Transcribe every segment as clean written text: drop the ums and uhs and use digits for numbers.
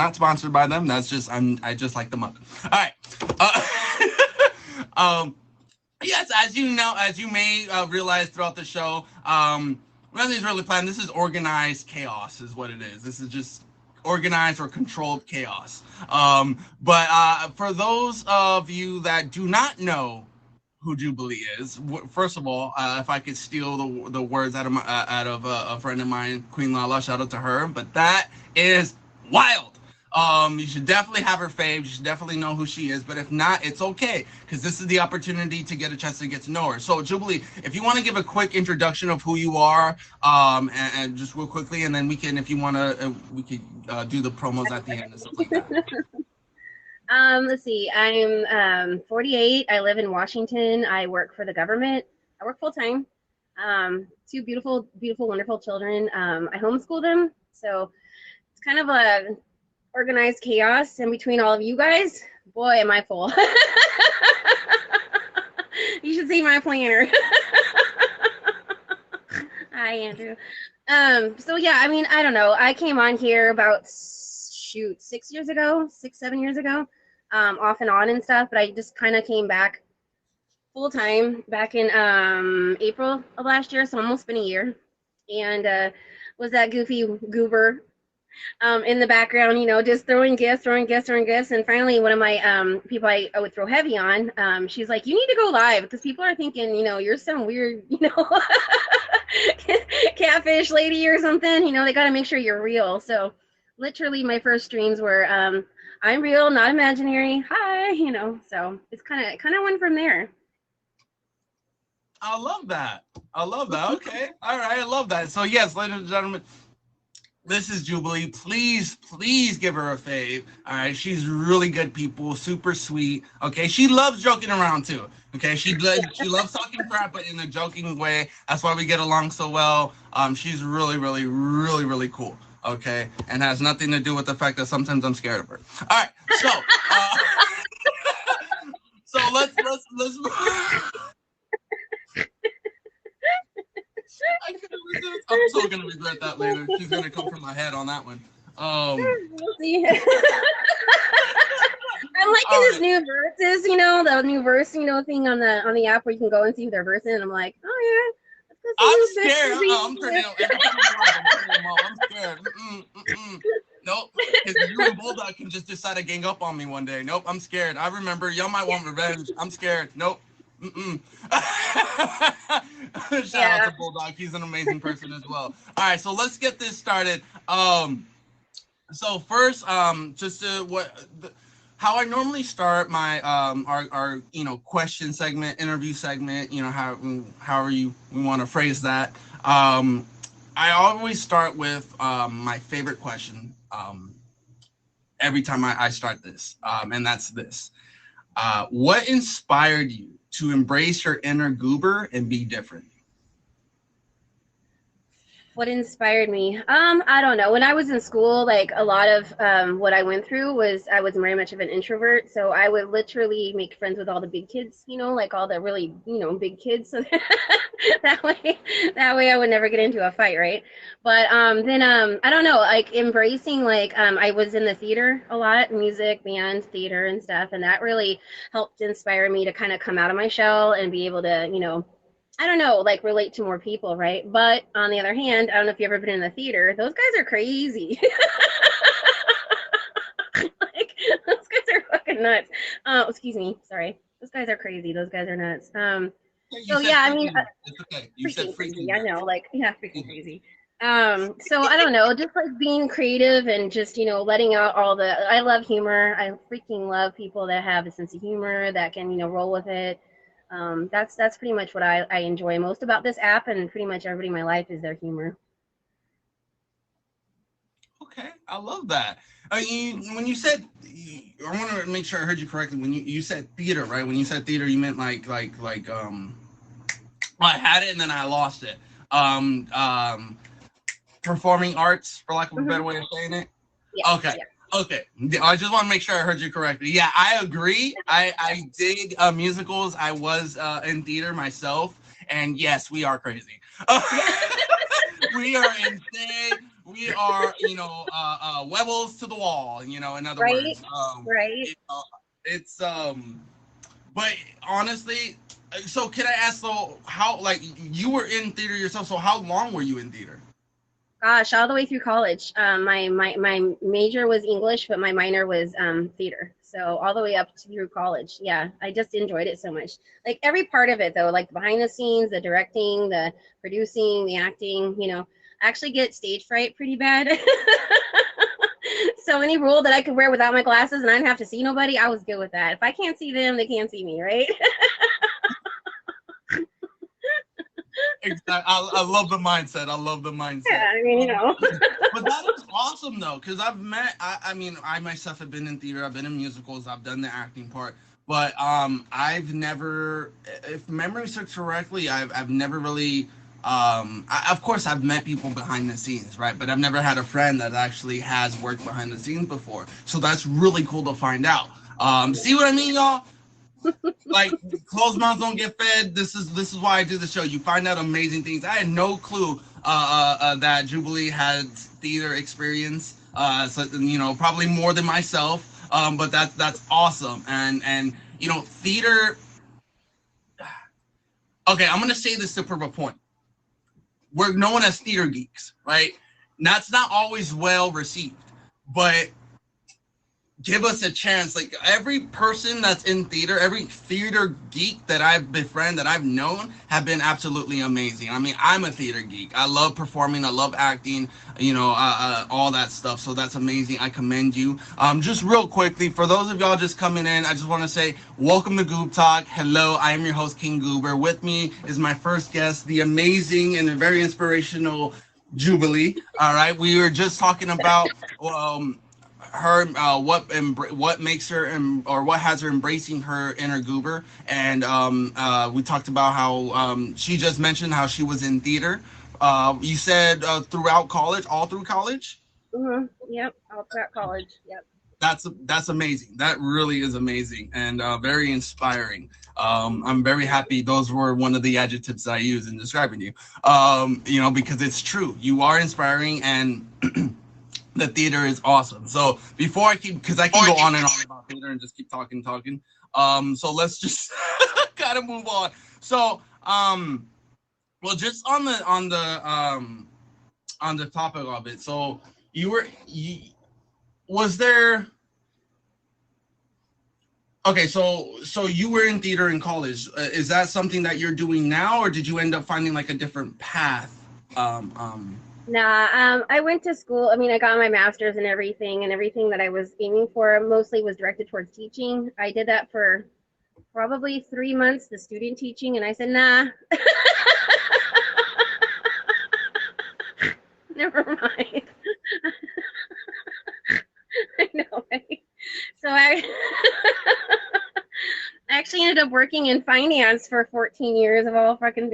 not sponsored by them. That's just I just like the mug. All right. Um, yes, as you know, as you may realize throughout the show, nothing's really planned. This is organized chaos, is what it is. This is just organized or controlled chaos. But for those of you that do not know who Jubilee is, first of all, if I could steal the words out of a friend of mine, Queen Lala, shout out to her. But that is wild. You should definitely have her fave. You should definitely know who she is. But if not, it's okay because this is the opportunity to get a chance to get to know her. So, Jubilee, if you want to give a quick introduction of who you are, and just real quickly, and then we can, if you want to, we could do the promos at the end and stuff like that. Let's see. I'm 48. I live in Washington. I work for the government. I work full time. Two beautiful, beautiful, wonderful children. I homeschool them, so it's kind of a organized chaos in between all of you guys. Boy, am I full. You should see my planner. Hi, Andrew. So yeah, I mean, I don't know. I came on here about 6 years ago, 7 years ago, off and on and stuff. But I just kind of came back full time back in April of last year, so almost been a year, and was that goofy goober in the background, just throwing gifts, and finally one of my people I would throw heavy on, she's like, you need to go live because people are thinking, you're some weird, catfish lady or something. They got to make sure you're real. So literally my first streams were I'm real, not imaginary. Hi, so it's kind of went from there. I love that. I love that. Okay. All right. I love that. So yes, ladies and gentlemen, this is Jubilee. Please, please give her a fave. All right. She's really good people, super sweet. Okay. She loves joking around too. Okay. She loves talking crap, but in a joking way. That's why we get along so well. She's really, really, really, really cool. Okay. And has nothing to do with the fact that sometimes I'm scared of her. All right. So, so let's I couldn't resist. I'm so gonna regret that later. She's gonna come from my head on that one. We'll see. I'm liking this new verses, the new verse, thing on the app where you can go and see who they're versing. And I'm like, oh yeah, I'm scared. I'm turning every time I'm turning them off. I'm scared. Nope. Because you and Bulldog can just decide to gang up on me one day. Nope. I'm scared. I remember y'all might want revenge. I'm scared. Nope. Shout out to Bulldog. He's an amazing person as well. All right, so let's get this started. So first, just how I normally start my our question segment, interview segment. However we want to phrase that. I always start with my favorite question every time I start this, and that's this: what inspired you to embrace your inner goober and be different? What inspired me? I don't know. When I was in school, like a lot of what I went through was I was very much of an introvert. So I would literally make friends with all the big kids, like all the really, big kids. So that way I would never get into a fight, right? But then I don't know, like embracing I was in the theater a lot, music, band, theater and stuff, and that really helped inspire me to kind of come out of my shell and be able to, I don't know, like relate to more people, right? But on the other hand, I don't know if you've ever been in the theater. Those guys are crazy. Like those guys are fucking nuts. Excuse me, sorry. Those guys are crazy. Those guys are nuts. So yeah, I mean, it's okay. You said freaking crazy. I know, freaking crazy. So I don't know, just like being creative and just letting out all the. I love humor. I freaking love people that have a sense of humor that can roll with it. That's pretty much what I enjoy most about this app, and pretty much everybody in my life is their humor. Okay, I love that. When you said, I want to make sure I heard you correctly. When you said theater, right? When you said theater, you meant like I had it and then I lost it. Performing arts, for lack of a better way of saying it. Yeah, okay. Yeah. Okay, I just want to make sure I heard you correctly. Yeah, I agree. I dig musicals. I was in theater myself, and yes, we are crazy. We are insane. we are, webbles to the wall. In other Right, words, right. it, it's But honestly, so can I ask though, how like you were in theater yourself? So how long were you in theater? Gosh, all the way through college. My major was English, but my minor was theater. So all the way up to, through college. Yeah, I just enjoyed it so much. Like every part of it, though, like behind the scenes, the directing, the producing, the acting. I actually get stage fright pretty bad. So any rule that I could wear without my glasses and I didn't have to see nobody, I was good with that. If I can't see them, they can't see me, right? Exactly. I love the mindset. I love the mindset. Yeah, I mean, But that is awesome though, because I mean, I myself have been in theater. I've been in musicals. I've done the acting part. But I've never, if memory serves correctly, I've never really. Of course, I've met people behind the scenes, right? But I've never had a friend that actually has worked behind the scenes before. So that's really cool to find out. See what I mean, y'all? Like closed mouths don't get fed. This is why I do the show. You find out amazing things. I had no clue that Jubilee had theater experience. So probably more than myself. But that's awesome. And theater. Okay, I'm gonna say this to prove a point. We're known as theater geeks, right? That's not always well received, but give us a chance. Like every person that's in theater, every theater geek that I've befriended, that I've known, have been absolutely amazing. I mean, I'm a theater geek. I love performing. I love acting. All that stuff. So that's amazing. I commend you. Just real quickly, for those of y'all just coming in, I just want to say welcome to Goobtalk. Hello, I am your host King Goober. With me is my first guest, the amazing and very inspirational Jubilee. All right, we were just talking about her what makes her or what has her embracing her inner goober, and we talked about how she just mentioned how she was in theater. You said throughout college, all through college. Yep, all throughout college. Yep. That's amazing. That really is amazing and very inspiring. I'm very happy those were one of the adjectives I used in describing you. Because it's true. You are inspiring and the theater is awesome. So before I keep, because I can go on and on about theater and just keep talking. So let's just kind of move on. So, well, just on the topic of it. So was there? Okay, so you were in theater in college. Is that something that you're doing now, or did you end up finding like a different path? Nah, I went to school. I mean, I got my master's and everything that I was aiming for mostly was directed towards teaching. I did that for probably 3 months, the student teaching, and I said, nah, never mind. I know, right? So I actually ended up working in finance for 14 years of all freaking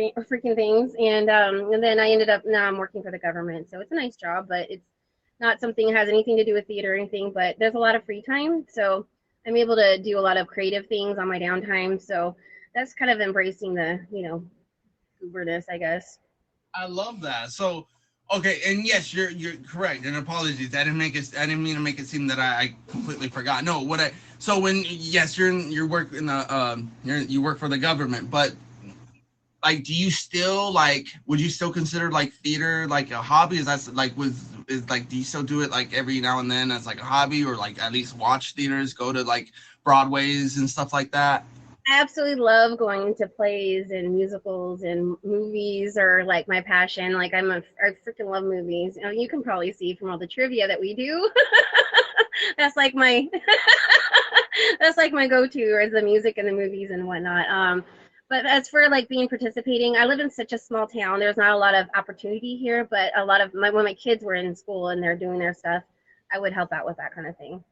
things, and then I ended up now I'm working for the government. So it's a nice job, but it's not something that has anything to do with theater or anything. But there's a lot of free time, so I'm able to do a lot of creative things on my downtime. So that's kind of embracing the gooberness, I guess. I love that. So, okay, and yes, you're correct. And apologies, I didn't mean to make it seem that I completely forgot. No, so when yes, you work in the you work for the government, but like, do you still would you still consider like theater like a hobby? Do you still do it like every now and then as like a hobby, or like at least watch theaters, go to like Broadways and stuff like that? I absolutely love going to plays and musicals and movies, or like my passion. Like I freaking love movies. You can probably see from all the trivia that we do. That's like my that's like my go-to is the music and the movies and whatnot. But as for like being participating, I live in such a small town. There's not a lot of opportunity here, but a lot of when my kids were in school and they're doing their stuff, I would help out with that kind of thing.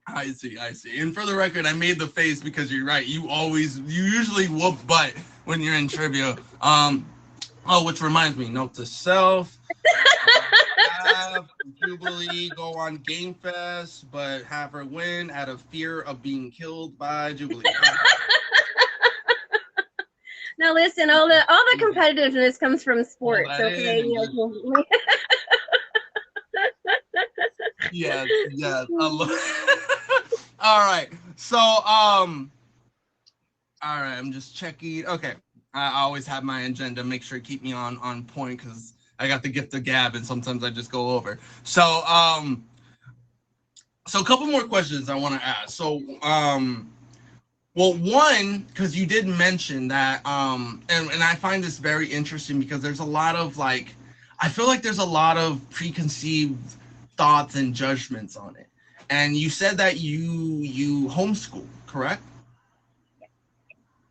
I see. And for the record, I made the face because you're right. You usually whoop butt when you're in trivia. Which reminds me, note to self. Have Jubilee go on Game Fest, but have her win out of fear of being killed by Jubilee. Now listen, all the competitiveness comes from sports, okay? Yes, yes. All right. So, all right. I'm just checking. Okay. I always have my agenda. Make sure to keep me on point because I got the gift of gab, and sometimes I just go over. So a couple more questions I want to ask. Well, one, because you did mention that, and I find this very interesting because there's a lot of like, I feel like there's a lot of preconceived thoughts and judgments on it. And you said that you homeschool, correct?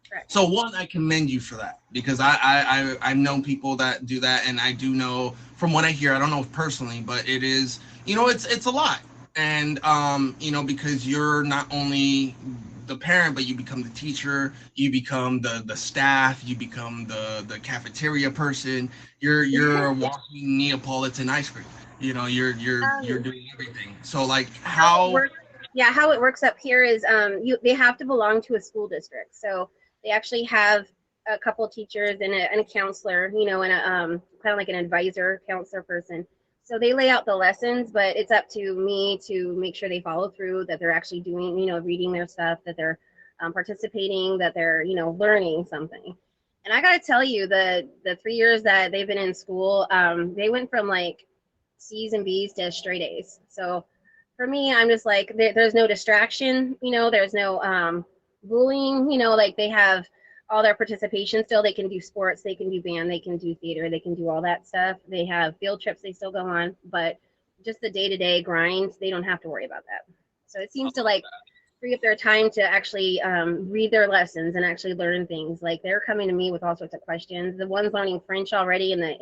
Correct. So one, I commend you for that because I've known people that do that, and I do know from what I hear. I don't know personally, but it is, it's a lot, and because you're not only the parent, but you become the teacher, you become the staff, you become the cafeteria person. You're a walking Neapolitan ice cream. You're Um, doing everything. So like how it how works, yeah, how it works up here is they have to belong to a school district. So they actually have a couple of teachers and a counselor, and a kind of like an advisor counselor person. So they lay out the lessons, but it's up to me to make sure they follow through, that they're actually doing, reading their stuff, that they're participating, that they're, learning something. And I got to tell you, the 3 years that they've been in school, they went from like C's and B's to straight A's. So for me, I'm just like, there's no distraction, there's no bullying, like they have all their participation still. They can do sports, they can do band, they can do theater, they can do all that stuff. They have field trips they still go on, but just the day-to-day grind, they don't have to worry about that. So it seems to like free up their time to actually read their lessons and actually learn things. Like they're coming to me with all sorts of questions. The one's learning French already in the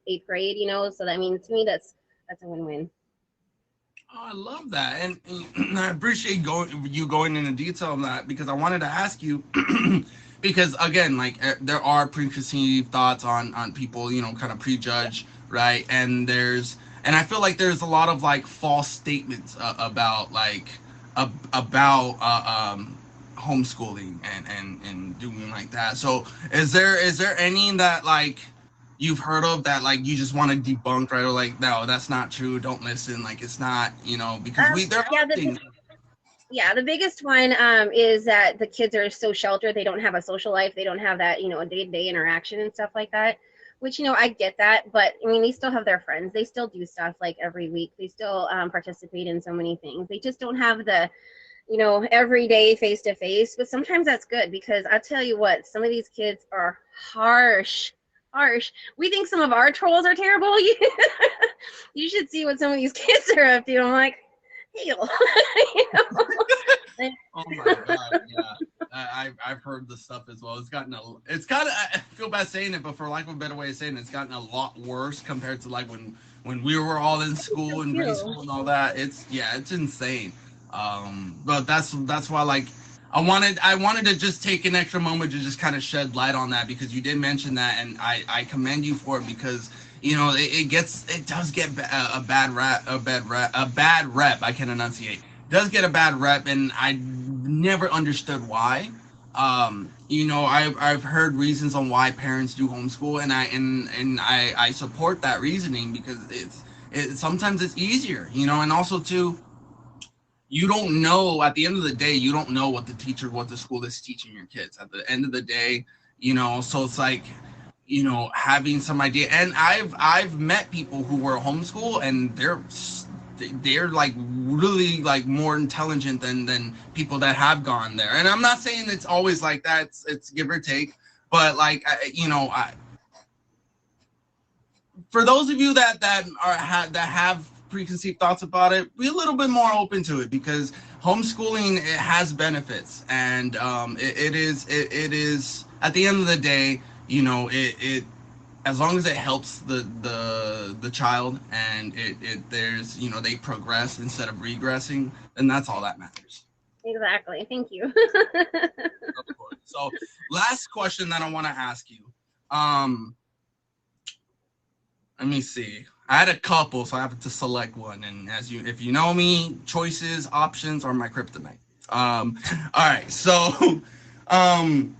8th grade, so that means to me that's a win-win. Oh, I love that, and I appreciate you going into detail on that because I wanted to ask you because again, like there are preconceived thoughts on people, kind of prejudge, right? And I feel like there's a lot of like false statements about like about homeschooling and doing like that. So is there any that like you've heard of that like you just want to debunk, right? Or like, no, that's not true, don't listen, like it's not, because there are Yeah, things. the biggest one is that the kids are so sheltered. They don't have a social life. They don't have that, day-to-day interaction and stuff like that. Which, I get that, but I mean, they still have their friends. They still do stuff like every week. They still participate in so many things. They just don't have the, every day face to face. But sometimes that's good because I tell you what, some of these kids are harsh. Harsh. We think some of our trolls are terrible. You should see what some of these kids are up to. I'm like, hell. Oh my god, yeah. I've heard the stuff as well. It's kind of, I feel bad saying it, but for lack of a better way of saying it, it's gotten a lot worse compared to like when we were all in school and grade school and all that. It's insane. But that's why like I wanted to just take an extra moment to just kind of shed light on that because you did mention that, and I commend you for it because it does get a bad rep. I can enunciate. Does get a bad rep, and I never understood why. I've heard reasons on why parents do homeschool, and I support that reasoning because sometimes it's easier, and also too, you don't know at the end of the day, you don't know what the school is teaching your kids at the end of the day, so it's like, having some idea. And I've met people who were homeschool and they're like really like more intelligent than people that have gone there. And I'm not saying it's always like that. It's give or take, but like for those of you that have preconceived thoughts about it, be a little bit more open to it because homeschooling, it has benefits, and it is at the end of the day, it as long as it helps the child, and it there's they progress instead of regressing, then that's all that matters. Exactly. Thank you. Of course. So last question that I want to ask you. um Let me see. I had a couple, so I have to select one. And if you know me, choices, options are my kryptonite. all right. So, um,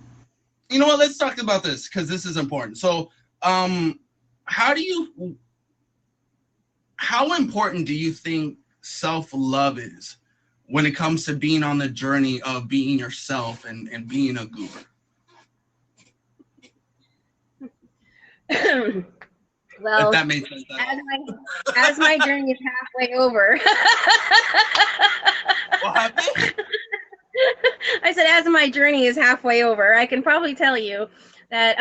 you know what? Let's talk about this because this is important. So, um, how do you, how important do you think self-love is when it comes to being on the journey of being yourself and being a goober. If Well, that makes sense at as all. my journey is halfway over. What happened? I said, as my journey is halfway over, I can probably tell you that.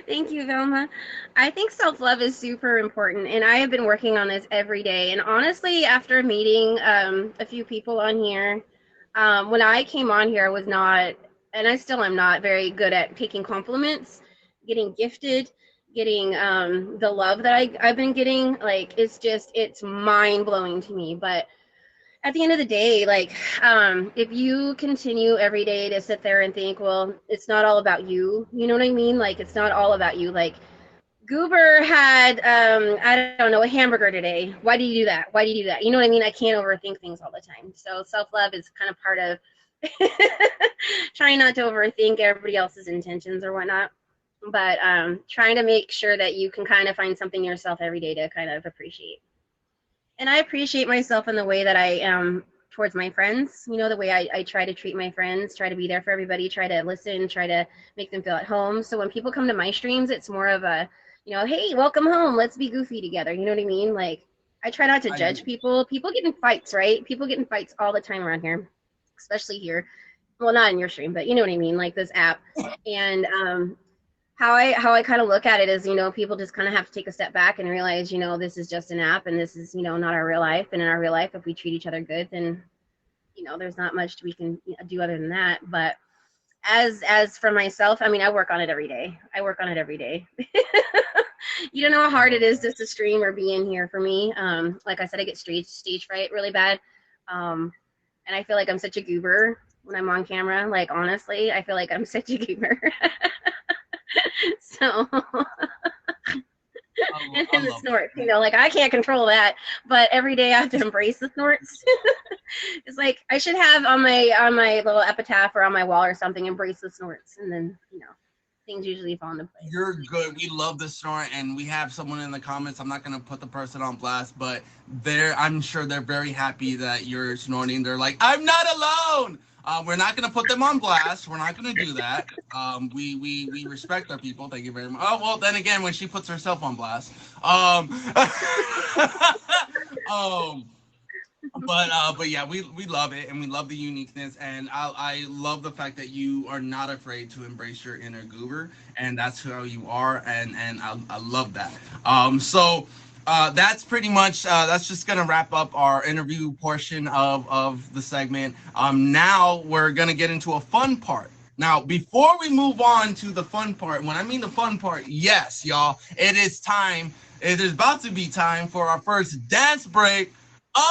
Thank you, Velma. I think self love is super important, and I have been working on this every day. And honestly, after meeting a few people on here, when I came on here, I was not, and I still am not very good at taking compliments, getting gifted, getting the love that I've been getting. Like, it's mind blowing to me. But at the end of the day, like, if you continue every day to sit there and think, well, it's not all about you, you know what I mean? Like, it's not all about you. Like, Goober had, I don't know, a hamburger today. Why do you do that? Why do you do that? You know what I mean? I can't overthink things all the time. So self love is kind of part of trying not to overthink everybody else's intentions or whatnot. But trying to make sure that you can kind of find something yourself every day to kind of appreciate. And I appreciate myself in the way that I am towards my friends. You know, the way I try to treat my friends, try to be there for everybody, try to listen, try to make them feel at home. So when people come to my streams, it's more of a, hey, welcome home. Let's be goofy together. You know what I mean? Like, I try not to I judge agree. people. People get in fights, right? People get in fights all the time around here, especially here. Well, not in your stream, but you know what I mean, like this app. And how I kind of look at it is, people just kind of have to take a step back and realize, this is just an app and this is, not our real life. And in our real life, if we treat each other good, then, there's not much we can do other than that. But as for myself, I mean, I work on it every day. I work on it every day. You don't know how I hard it love is that. just to stream or be in here for me. Like I said, I get stage fright really bad. And I feel like I'm such a goober when I'm on camera. Like, honestly, I feel like I'm such a goober. So, I and the love that. snorts, like I can't control that, but every day I have to embrace the snorts. It's like I should have on my little epitaph or on my wall or something, embrace the snorts, and then things usually fall into place. You're good. We love the snort, and we have someone in the comments. I'm not gonna put the person on blast, but I'm sure they're very happy that you're snorting. They're like, I'm not alone. We're not gonna put them on blast. We're not gonna do that. We respect our people. Thank you very much. Oh well, then again, when she puts herself on blast, um, but yeah, we love it and we love the uniqueness and I love the fact that you are not afraid to embrace your inner goober and that's how you are and I love that. That's pretty much that's just gonna wrap up our interview portion of the segment. Now we're gonna get into a fun part. Now, before we move on to the fun part, when I mean the fun part, yes, y'all, it is time. It is about to be time for our first dance break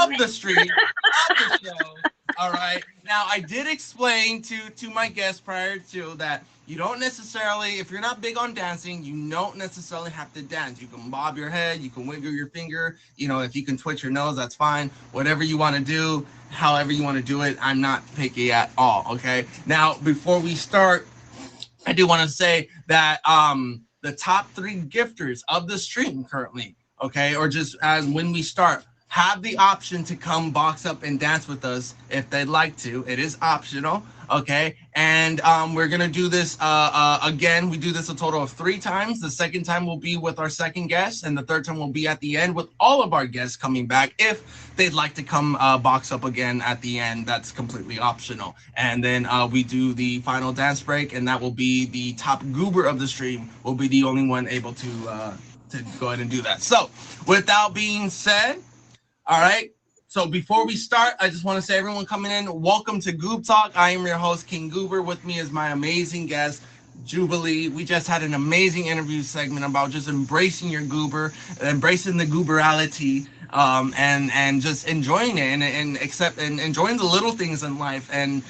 of the street of the show. All right. Now I did explain to my guests prior to that you don't necessarily, if you're not big on dancing, you don't necessarily have to dance. You can bob your head, you can wiggle your finger. If you can twitch your nose, that's fine. Whatever you want to do, however you want to do it, I'm not picky at all. Okay. Now before we start, I do want to say that the top three gifters of the stream currently, okay, or just as when we start, have the option to come box up and dance with us if they'd like to. It is optional, okay? And we're gonna do this again. We do this a total of 3 times. The second time will be with our second guest, and the third time will be at the end with all of our guests coming back. If they'd like to come box up again at the end, that's completely optional. And then we do the final dance break, and that will be the top goober of the stream. Will be the only one able to go ahead and do that. So, without being said. All right. So before we start, I just want to say, everyone coming in, welcome to Goobtalk. I am your host, King Goober. With me is my amazing guest, Jubilee. We just had an amazing interview segment about just embracing your goober, embracing the gooberality, and just enjoying it and enjoying the little things in life, and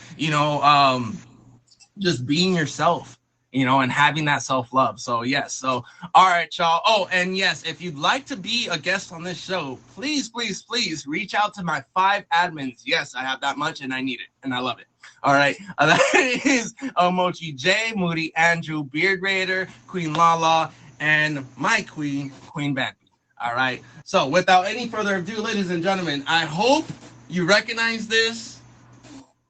just being yourself, and having that self-love. So yes. So all right, y'all. Oh, and yes, if you'd like to be a guest on this show, please, please, please reach out to my 5 admins. Yes, I have that much and I need it and I love it. All right. That is Mochi J, Moody Andrew, Beard Raider, Queen Lala, and my queen, Queen Bambi. All right. So without any further ado, ladies and gentlemen, I hope you recognize this.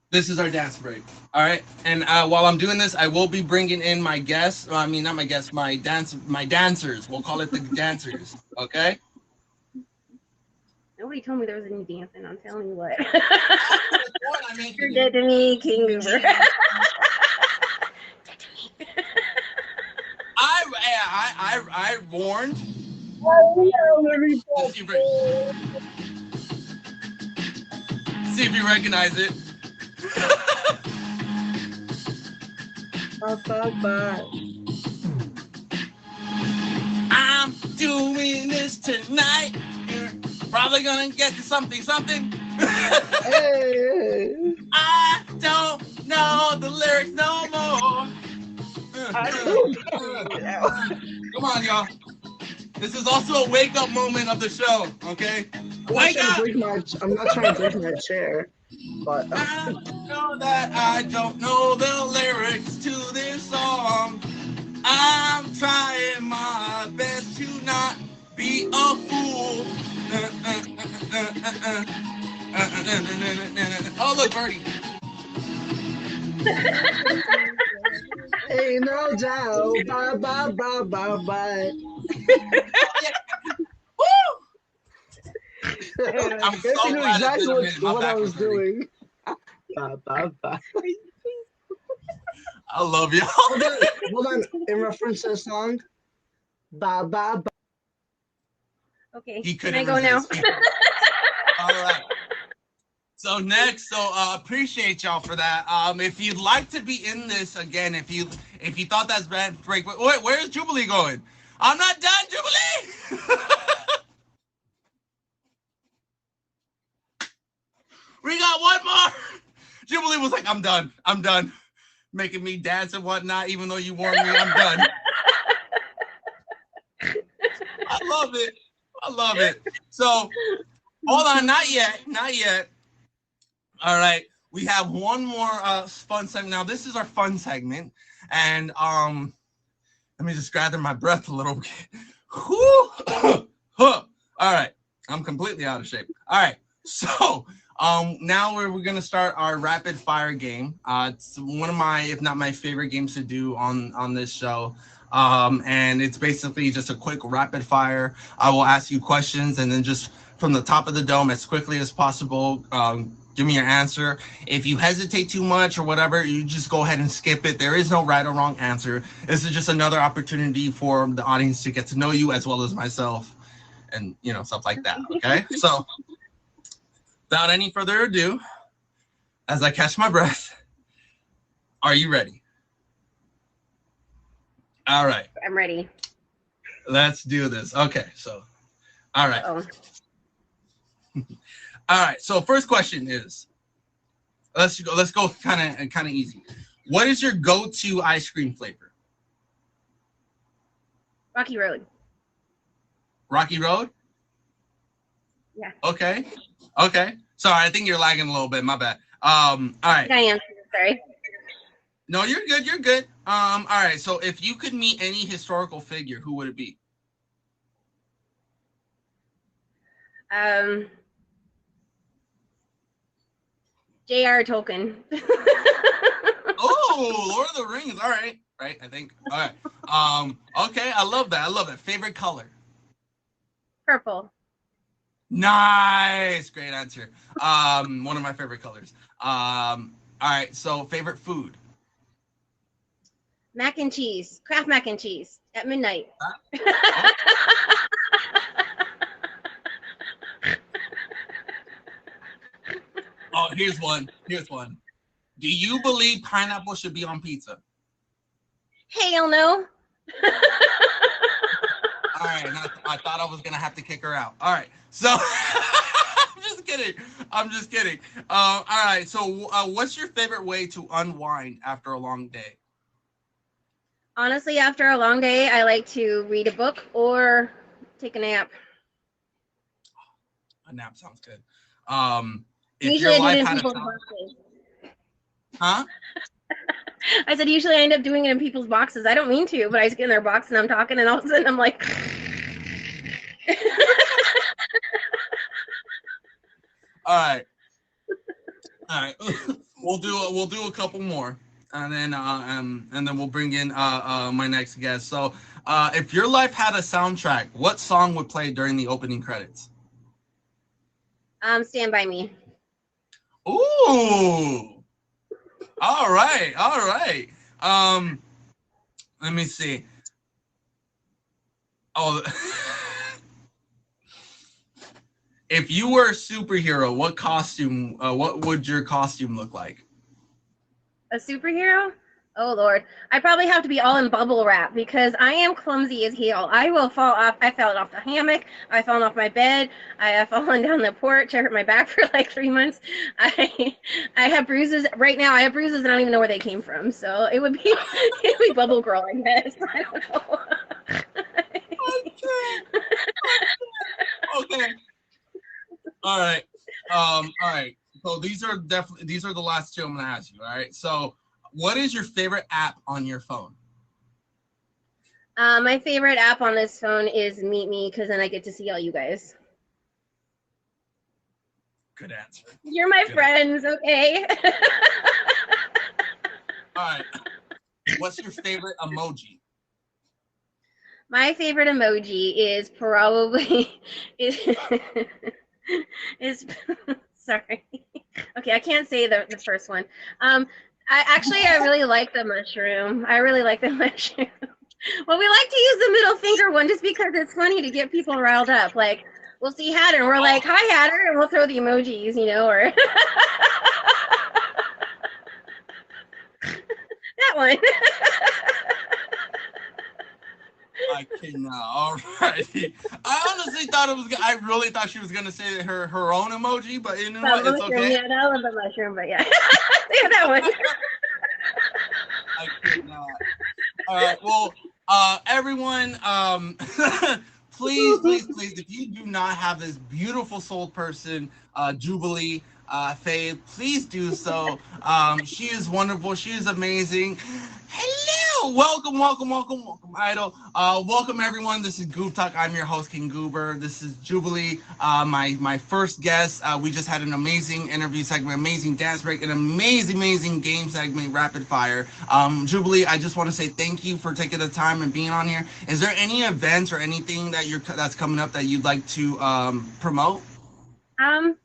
This is our dance break. All right. And while I'm doing this, I will be bringing in my guests. I mean, not my guests, my dancers. We'll call it the dancers. Okay. Nobody told me there was any dancing. I'm telling you what. I mean, You're dead to me, King Goober. I warned. Let's see if you recognize it. I'm doing this tonight. You're probably gonna get to something. Hey. I don't know the lyrics no more. Come on, y'all. This is also a wake-up moment of the show, okay? Wake up! I'm not trying to break my chair, but I know that I don't know the lyrics to this song. I'm trying my best to not be a fool. Oh, look, Birdie. ain't no doubt. Bye, bye, bye, bye, bye. I'm Guess so you knew glad exactly it's been a minute. My what I back was was hurting. doing. Bye, bye, bye. I love y'all. Hold on. In reference to the song, bye, bye, bye. Okay. He Can I couldn't go resist. now? All right. So next, appreciate y'all for that. If you'd like to be in this again, if you thought that's bad break, wait, where's Jubilee going? I'm not done, Jubilee. We got one more. Jubilee was like, I'm done, making me dance and whatnot. Even though you warned me, I'm done. I love it. So hold on, not yet. All right, we have one more fun segment. Now this is our fun segment, and let me just gather my breath a little bit. All right, I'm completely out of shape. All right, so now we're gonna start our rapid fire game. It's one of my, if not my favorite games to do on this show. And it's basically just a quick rapid fire. I will ask you questions, and then just from the top of the dome as quickly as possible, give me your answer. If you hesitate too much or whatever, you just go ahead and skip it. There is no right or wrong answer. This is just another opportunity for the audience to get to know you as well as myself, and stuff like that. Okay, so without any further ado, as I catch my breath, are you ready? All right. I'm ready. Let's do this. Okay, so, all right. Uh-oh. All right. So first question is, let's go kind of easy. What is your go-to ice cream flavor? Rocky Road. Rocky Road? Yeah. Okay. Sorry, I think you're lagging a little bit. My bad. All right. I am. Sorry. No, you're good. All right. So if you could meet any historical figure, who would it be? J.R. Tolkien. Oh, Lord of the Rings. All right. Right, I think. All right. Okay, I love that. Favorite color? Purple. Nice. Great answer. One of my favorite colors. All right, so favorite food? Mac and cheese. Kraft mac and cheese at midnight. Oh, here's one. Do you believe pineapple should be on pizza? Hell no. All right, I thought I was gonna have to kick her out. All right, so I'm just kidding. All right, so what's your favorite way to unwind after a long day? Honestly, after a long day, I like to read a book or take a nap. A nap sounds good. If Usually your I do it life in had a people's power, boxes. huh? I said usually I end up doing it in people's boxes. I don't mean to, but I just get in their box and I'm talking, and all of a sudden I'm like, All right. All right. We'll do a couple more, and then we'll bring in my next guest. So, if your life had a soundtrack, what song would play during the opening credits? Stand by Me. Ooh. All right. All right. Um, let me see. Oh, if you were a superhero, what would your costume look like? A superhero? Oh Lord, I probably have to be all in bubble wrap because I am clumsy as hell. I will fall off. I fell off the hammock. I fell off my bed. I have fallen down the porch. I hurt my back for like 3 months. I I have bruises right now. I have bruises and I don't even know where they came from. So it would be it would be Bubble Girl, I guess. I don't know. Okay. All right. All right. So these are the last two I'm gonna ask you. All right. So, what is your favorite app on your phone? My favorite app on this phone is Meet Me because then I get to see all you guys. Good answer. You're my friends, okay? All right. What's your favorite emoji? My favorite emoji is probably is is sorry. Okay, I can't say the first one. I really like the mushroom. I really like the mushroom. Well, we like to use the middle finger one just because it's funny to get people riled up. Like we'll see Hatter and we're like, "Hi Hatter," and we'll throw the emojis, or that one. I cannot. All right. I honestly thought it was. I really thought she was gonna say her own emoji, but you know what? It's Mushroom, okay. yeah, that was the mushroom, but yeah, yeah, that one. I cannot. All right. Well, everyone, please, if you do not have this beautiful soul person, Jubilee, Faye, please do so. She is wonderful. She is amazing. Hello, welcome, Idol. Welcome everyone. This is Goobtalk. I'm your host, King Goober. This is Jubilee, my first guest. We just had an amazing interview segment, amazing dance break, an amazing game segment, rapid fire. Jubilee, I just want to say thank you for taking the time and being on here. Is there any events or anything that's coming up that you'd like to promote? Um,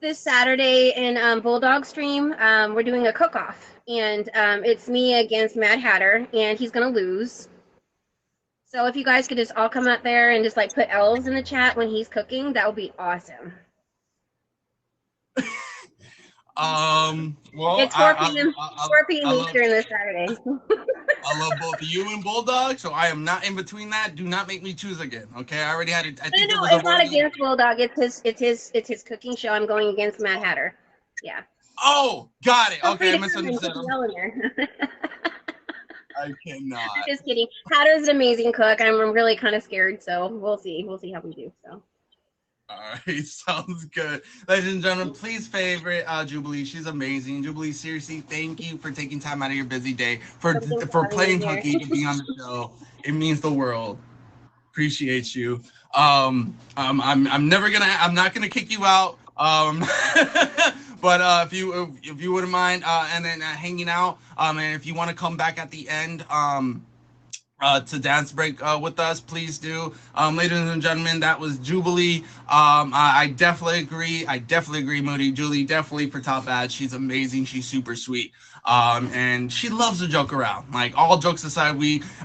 this Saturday in Bulldog Stream, we're doing a cook-off, and it's me against Mad Hatter, and he's gonna lose. So if you guys could just all come out there and just like put L's in the chat when he's cooking, that would be awesome. Well, It's 4 p.m. 4 p.m. Eastern this Saturday. I love both you and Bulldog, so I am not in between that. Do not make me choose again. Okay, I already had it. I think No, it was it's not against Bulldog. It's his cooking show. I'm going against Mad Hatter. Yeah. Oh, got it. Feel Okay, free I to come and misunderstood. put yell in there. I cannot. I'm just kidding. Hatter's an amazing cook. I'm really kind of scared, so we'll see. We'll see how we do. So. All right, sounds good. Ladies and gentlemen, please favorite Jubilee. She's amazing. Jubilee, seriously, thank you for taking time out of your busy day for playing hooky to be on the show. It means the world. Appreciate you. I'm not gonna kick you out. But if you wouldn't mind, and then hanging out, and if you want to come back at the end, to dance break with us, please do. Ladies and gentlemen, that was Jubilee. I definitely agree, Moody. Julie, definitely for top ad. She's amazing. She's super sweet. And she loves to joke around. Like, all jokes aside,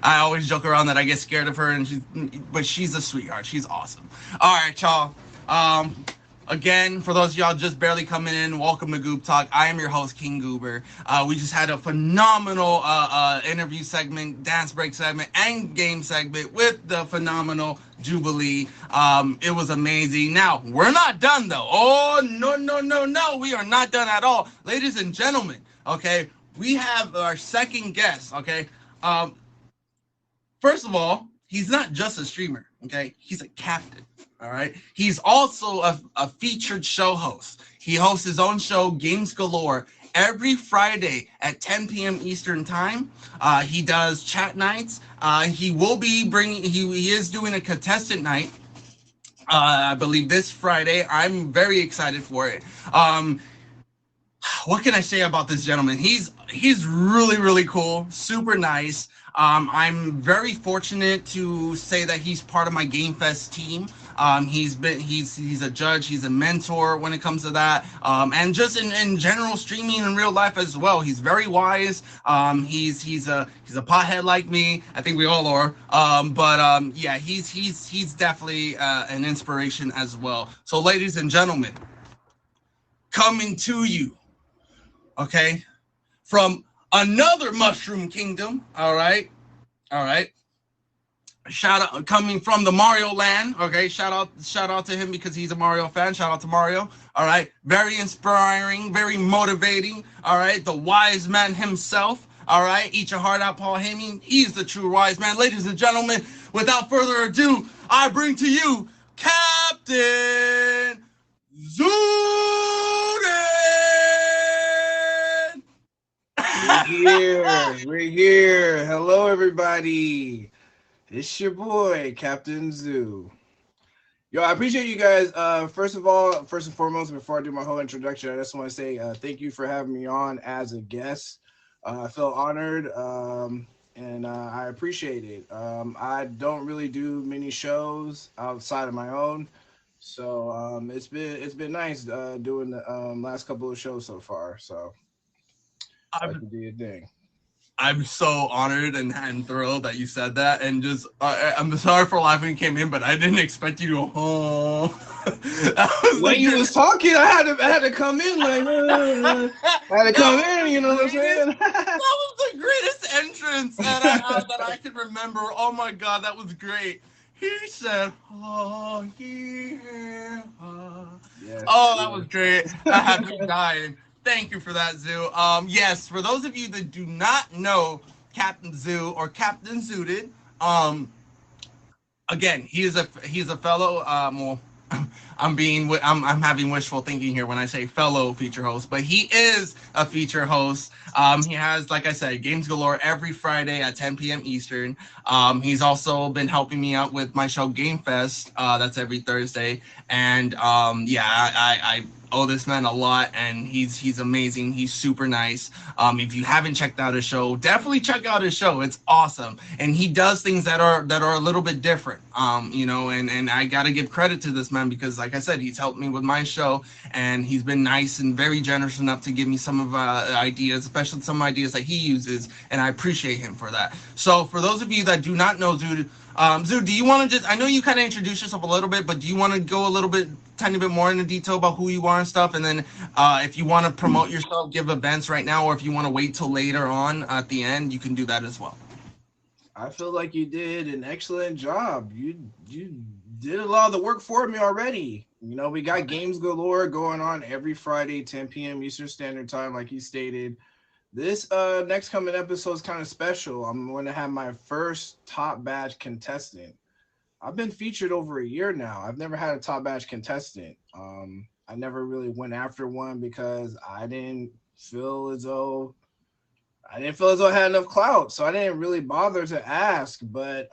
I always joke around that I get scared of her, but she's a sweetheart. She's awesome. All right, y'all. Again, for those of y'all just barely coming in, welcome to Goobtalk. I am your host, King Goober. We just had a phenomenal interview segment, dance break segment, and game segment with the phenomenal Jubilee. It was amazing. Now, we're not done, though. Oh, no. We are not done at all. Ladies and gentlemen, okay, we have our second guest, okay? First of all, he's not just a streamer, okay? He's a captain. All right. He's also a featured show host. He hosts his own show, Games Galore, every Friday at 10 p.m. Eastern time. He does chat nights. He will be bringing. He is doing a contestant night. I believe this Friday. I'm very excited for it. What can I say about this gentleman? He's really cool, super nice. I'm very fortunate to say that he's part of my Game Fest team. He's a judge, he's a mentor when it comes to that, and just in general streaming in real life as well. He's very wise. He's a pothead like me. I think we all are. Yeah, he's definitely an inspiration as well. So, ladies and gentlemen, coming to you, okay, from another mushroom kingdom. All right. Shout out coming from the Mario land. Okay, shout out to him because he's a Mario fan. Shout out to Mario. All right, very inspiring, very motivating. All right, the wise man himself. All right, eat your heart out, Paul Heyman. He's the true wise man. Ladies and gentlemen, without further ado, I bring to you Captain Zooted. We're here. Hello, everybody. It's your boy, Captain Zoo. Yo, I appreciate you guys. First and foremost, before I do my whole introduction, I just want to say thank you for having me on as a guest. I feel honored, and I appreciate it. I don't really do many shows outside of my own, so it's been nice doing the last couple of shows so far. So I can do your thing. I'm so honored and thrilled that you said that, and just I'm sorry for laughing when you came in, but I didn't expect you to. When you was talking, I had to come in like I had to come in. You know what I'm saying? That was the greatest entrance that I can remember. Oh my god, that was great. He said, "Oh yeah." Yes, oh, that was great. I had me dying. Thank you for that, Zoo. Yes, for those of you that do not know Captain Zoo or Captain Zooted, again, he's a fellow. Well, I'm having wishful thinking here when I say fellow feature host, but he is a feature host. He has, like I said, Games Galore every Friday at 10 p.m. Eastern. He's also been helping me out with my show Game Fest. That's every Thursday, and yeah, I owe this man a lot, and he's amazing. He's super nice. If you haven't checked out his show, definitely check out his show. It's awesome, and he does things that are a little bit different. You know, and I gotta give credit to this man because, like I said, he's helped me with my show, and he's been nice and very generous enough to give me some of ideas, especially some ideas that he uses, and I appreciate him for that. So, for those of you that do not know Zoo, Zoo, do you want to just? I know you kind of introduced yourself a little bit, but do you want to go a little bit? Tiny bit more into detail about who you are and stuff, and then if you want to promote yourself, give events right now, or if you want to wait till later on at the end, you can do that as well. I feel like you did an excellent job. You did a lot of the work for me already. You know, we got Games Galore going on every Friday, 10 p.m. Eastern Standard Time, like you stated. This next coming episode is kind of special. I'm going to have my first top badge contestant. I've been featured over a year now. I've never had a top badge contestant. I never really went after one because I didn't feel as though I had enough clout, so I didn't really bother to ask. But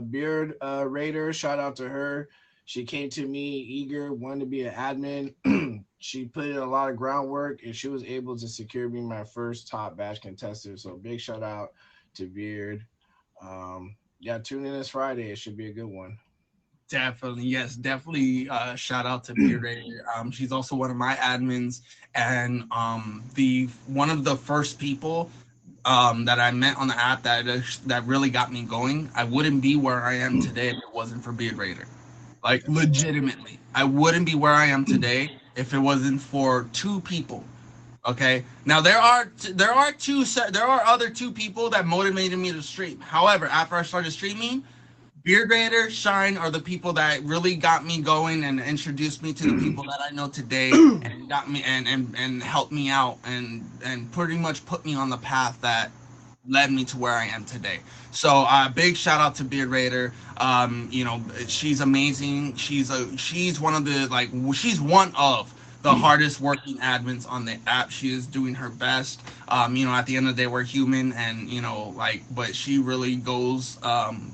Beard Raider, shout out to her. She came to me eager, wanted to be an admin. She put in a lot of groundwork, and she was able to secure me my first top badge contestant. So big shout out to Beard. Yeah, tune in this Friday. It should be a good one. Definitely, yes, definitely. Shout out to Beard Raider. She's also one of my admins, and one of the first people that I met on the app that really got me going. I wouldn't be where I am today if it wasn't for Beard Raider. Like legitimately, I wouldn't be where I am today if it wasn't for two people. Okay. Now there are other two people that motivated me to stream. However, after I started streaming, Beard Raider, Shine are the people that really got me going and introduced me to the people that I know today and got me and helped me out and pretty much put me on the path that led me to where I am today. So big shout out to Beard Raider. You know, she's amazing. She's one of the hardest working admins on the app. She is doing her best. At the end of the day, we're human, and but she really goes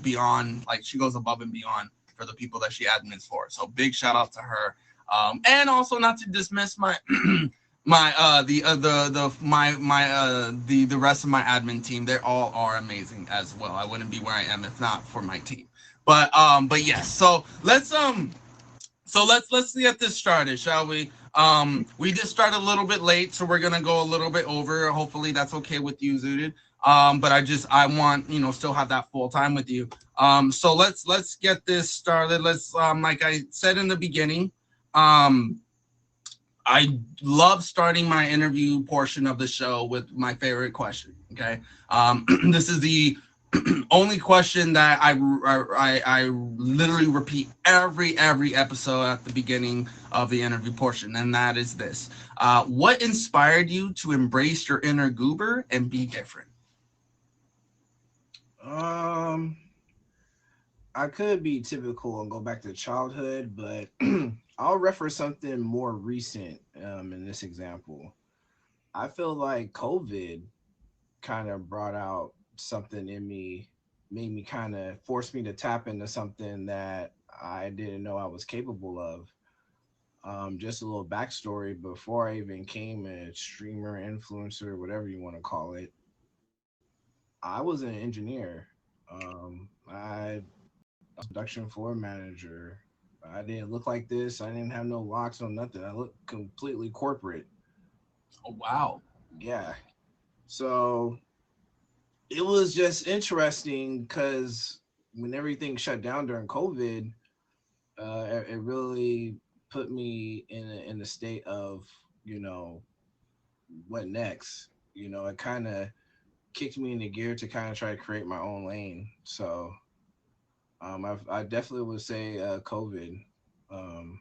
beyond. Like, she goes above and beyond for the people that she admins for. So big shout out to her. And also, not to dismiss my the rest of my admin team. They all are amazing as well. I wouldn't be where I am if not for my team. But yes. So let's get this started, shall we? We did start a little bit late, so we're gonna go a little bit over. Hopefully that's okay with you, Zooted. But I want still have that full time with you. So let's get this started. Let's like I said in the beginning, um I love starting my interview portion of the show with my favorite question. Okay, this is the only question that I literally repeat every episode at the beginning of the interview portion, and that is this: what inspired you to embrace your inner goober and be different? I could be typical and go back to childhood, but I'll reference something more recent in this example. I feel like COVID kind of brought out something in me, made me kind of force me to tap into something that I didn't know I was capable of. Just a little backstory: before I even came a streamer, influencer, whatever you want to call it, I was an engineer. I production floor manager. I didn't look like this. I didn't have no locks, no nothing. I looked completely corporate. Oh wow! Yeah. So it was just interesting because when everything shut down during COVID, it really put me in a state of, you know, what next? It kind of kicked me into gear to kind of try to create my own lane. So I definitely would say COVID, um,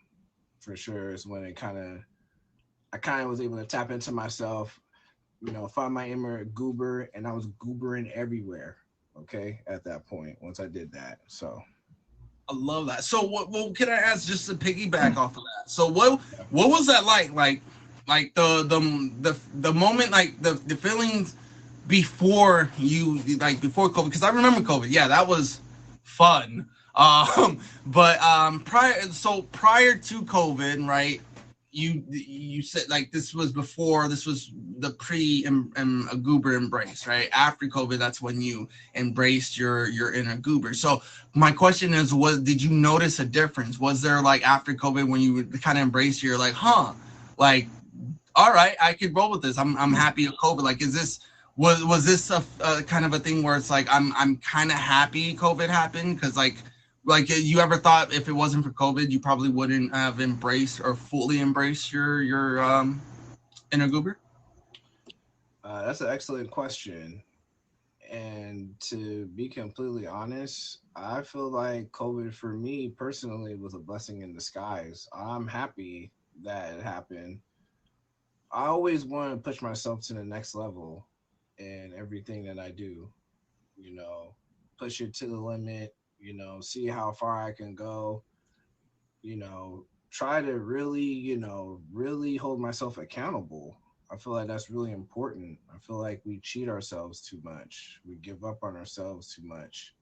for sure, is when I kind of was able to tap into myself, find my inner goober, and I was goobering everywhere. Okay, at that point, once I did that, so I love that. So what can I ask just to piggyback off of that? So what was that like? Like the moment, like the feelings before before COVID, because I remember COVID. Yeah, that was fun. But prior to COVID, right? You said like this was the pre goober embrace, right? After COVID, that's when you embraced your inner goober. So my question is, what did you notice a difference? Was there like after COVID when you kind of embraced, you're like, like, all right, I could roll with this. I'm happy with COVID. Like, is this was this a kind of a thing where it's like I'm kind of happy COVID happened because like you ever thought if it wasn't for COVID you probably wouldn't have embraced or fully embraced your inner goober? that's an excellent question. And to be completely honest, I feel like COVID for me personally was a blessing in disguise. I'm happy that it happened. I always want to push myself to the next level in everything that I do, you know, push it to the limit, see how far I can go, try to really, really hold myself accountable. I feel like that's really important. I feel like we cheat ourselves too much. We give up on ourselves too much.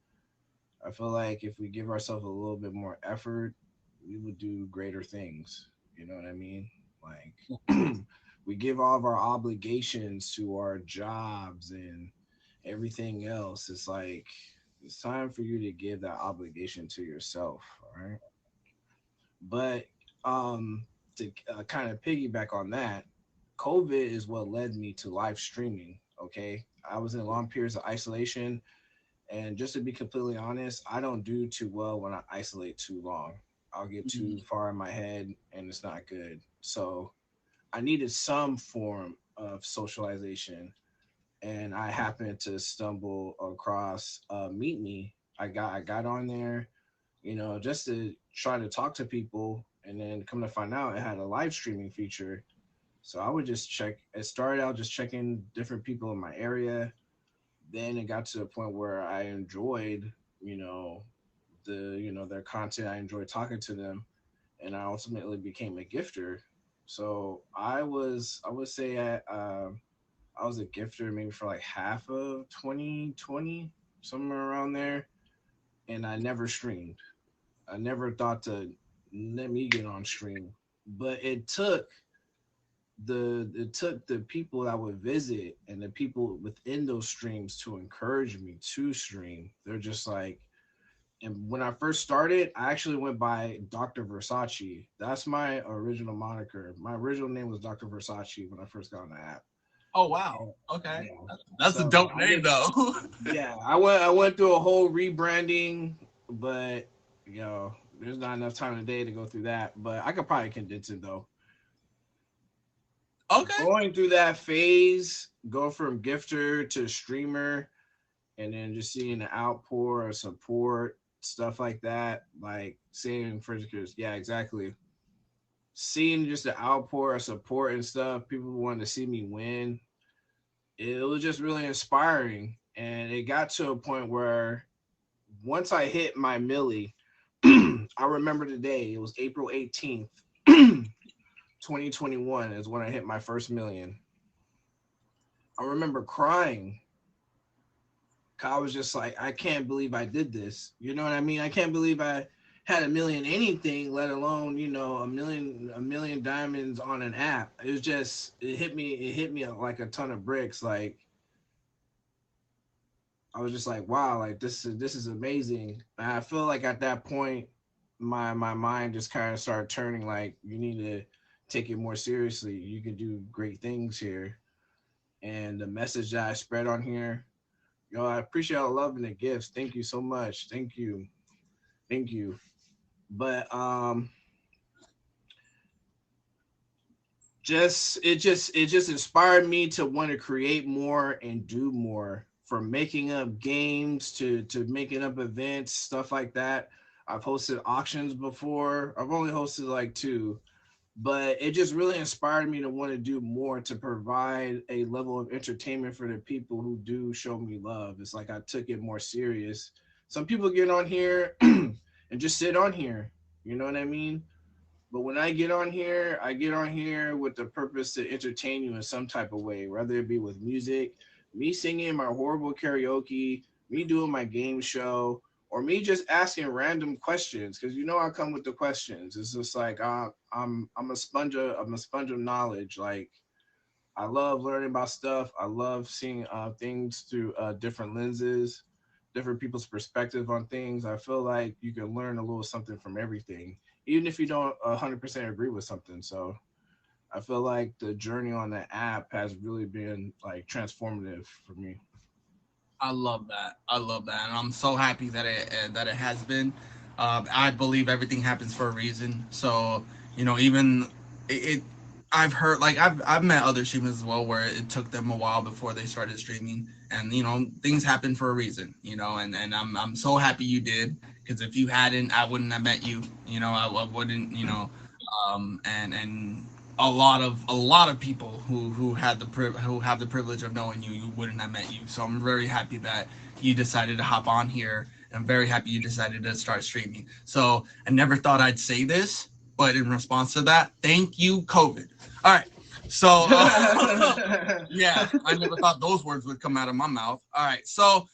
I feel like if we give ourselves a little bit more effort, we would do greater things. You know what I mean? Like, we give all of our obligations to our jobs and everything else. It's like, it's time for you to give that obligation to yourself. All right. But to kind of piggyback on that, COVID is what led me to live streaming. Okay. I was in long periods of isolation. And just to be completely honest, I don't do too well when I isolate too long. I'll get too far in my head and it's not good. So I needed some form of socialization. And I happened to stumble across Meet Me. I got on there, just to try to talk to people. And then come to find out it had a live streaming feature. So I would just check. It started out just checking different people in my area. Then it got to the point where I enjoyed, their content. I enjoyed talking to them, and I ultimately became a gifter. So I would say I was a gifter maybe for like half of 2020, somewhere around there, and I never streamed. I never thought to let me get on stream, but it took the people that would visit and the people within those streams to encourage me to stream. They're just like, and when I first started, I actually went by Dr. Versace. That's my original moniker. My original name was Dr. Versace when I first got on the app. Oh wow. And, Okay. yeah. That's a So dope name though. yeah, I went through a whole rebranding, but there's not enough time today to go through that. But I could probably condense it though. Okay. Going through that phase, go from gifter to streamer, and then just seeing the outpour of support, stuff like that. Like seeing, for instance, yeah, exactly. Seeing just the outpour of support and stuff, people wanted to see me win. It was just really inspiring. And it got to a point where once I hit my millie, I remember the day, it was April 18th, 2021 is when I hit my first million. I remember crying. I was just like, I can't believe I did this. You know what I mean? I can't believe I had a million anything, let alone, a million diamonds on an app. It was just, it hit me like a ton of bricks. Like, I was just like, wow, like this is amazing. And I feel like at that point, my mind just kind of started turning. Like, you need to take it more seriously. You can do great things here. And the message that I spread on here, I appreciate all the love and the gifts. Thank you so much. Thank you. But it just inspired me to want to create more and do more, from making up games to making up events, stuff like that. I've hosted auctions before. I've only hosted like two, but it just really inspired me to want to do more, to provide a level of entertainment for the people who do show me love. It's like I took it more serious. Some people get on here and just sit on here, you know what I mean? But when I get on here with the purpose to entertain you in some type of way, whether it be with music, me singing my horrible karaoke, me doing my game show, or me just asking random questions. Because I come with the questions. It's just like I'm a sponge of knowledge. Like, I love learning about stuff. I love seeing things through different lenses, different people's perspective on things. I feel like you can learn a little something from everything, even if you don't 100% agree with something. So I feel like the journey on the app has really been like transformative for me. I love that. I love that, and I'm so happy that it has been. I believe everything happens for a reason. So even it I've heard, like, I've met other streamers as well where it took them a while before they started streaming, and things happen for a reason. And I'm so happy you did, because if you hadn't, I wouldn't have met you. I wouldn't. And a lot of people who have the privilege of knowing you wouldn't have met you. So I'm very happy that you decided to hop on here. I'm very happy you decided to start streaming. So I never thought I'd say this, but in response to that, thank you, COVID. All right. So yeah, I never thought those words would come out of my mouth. All right. So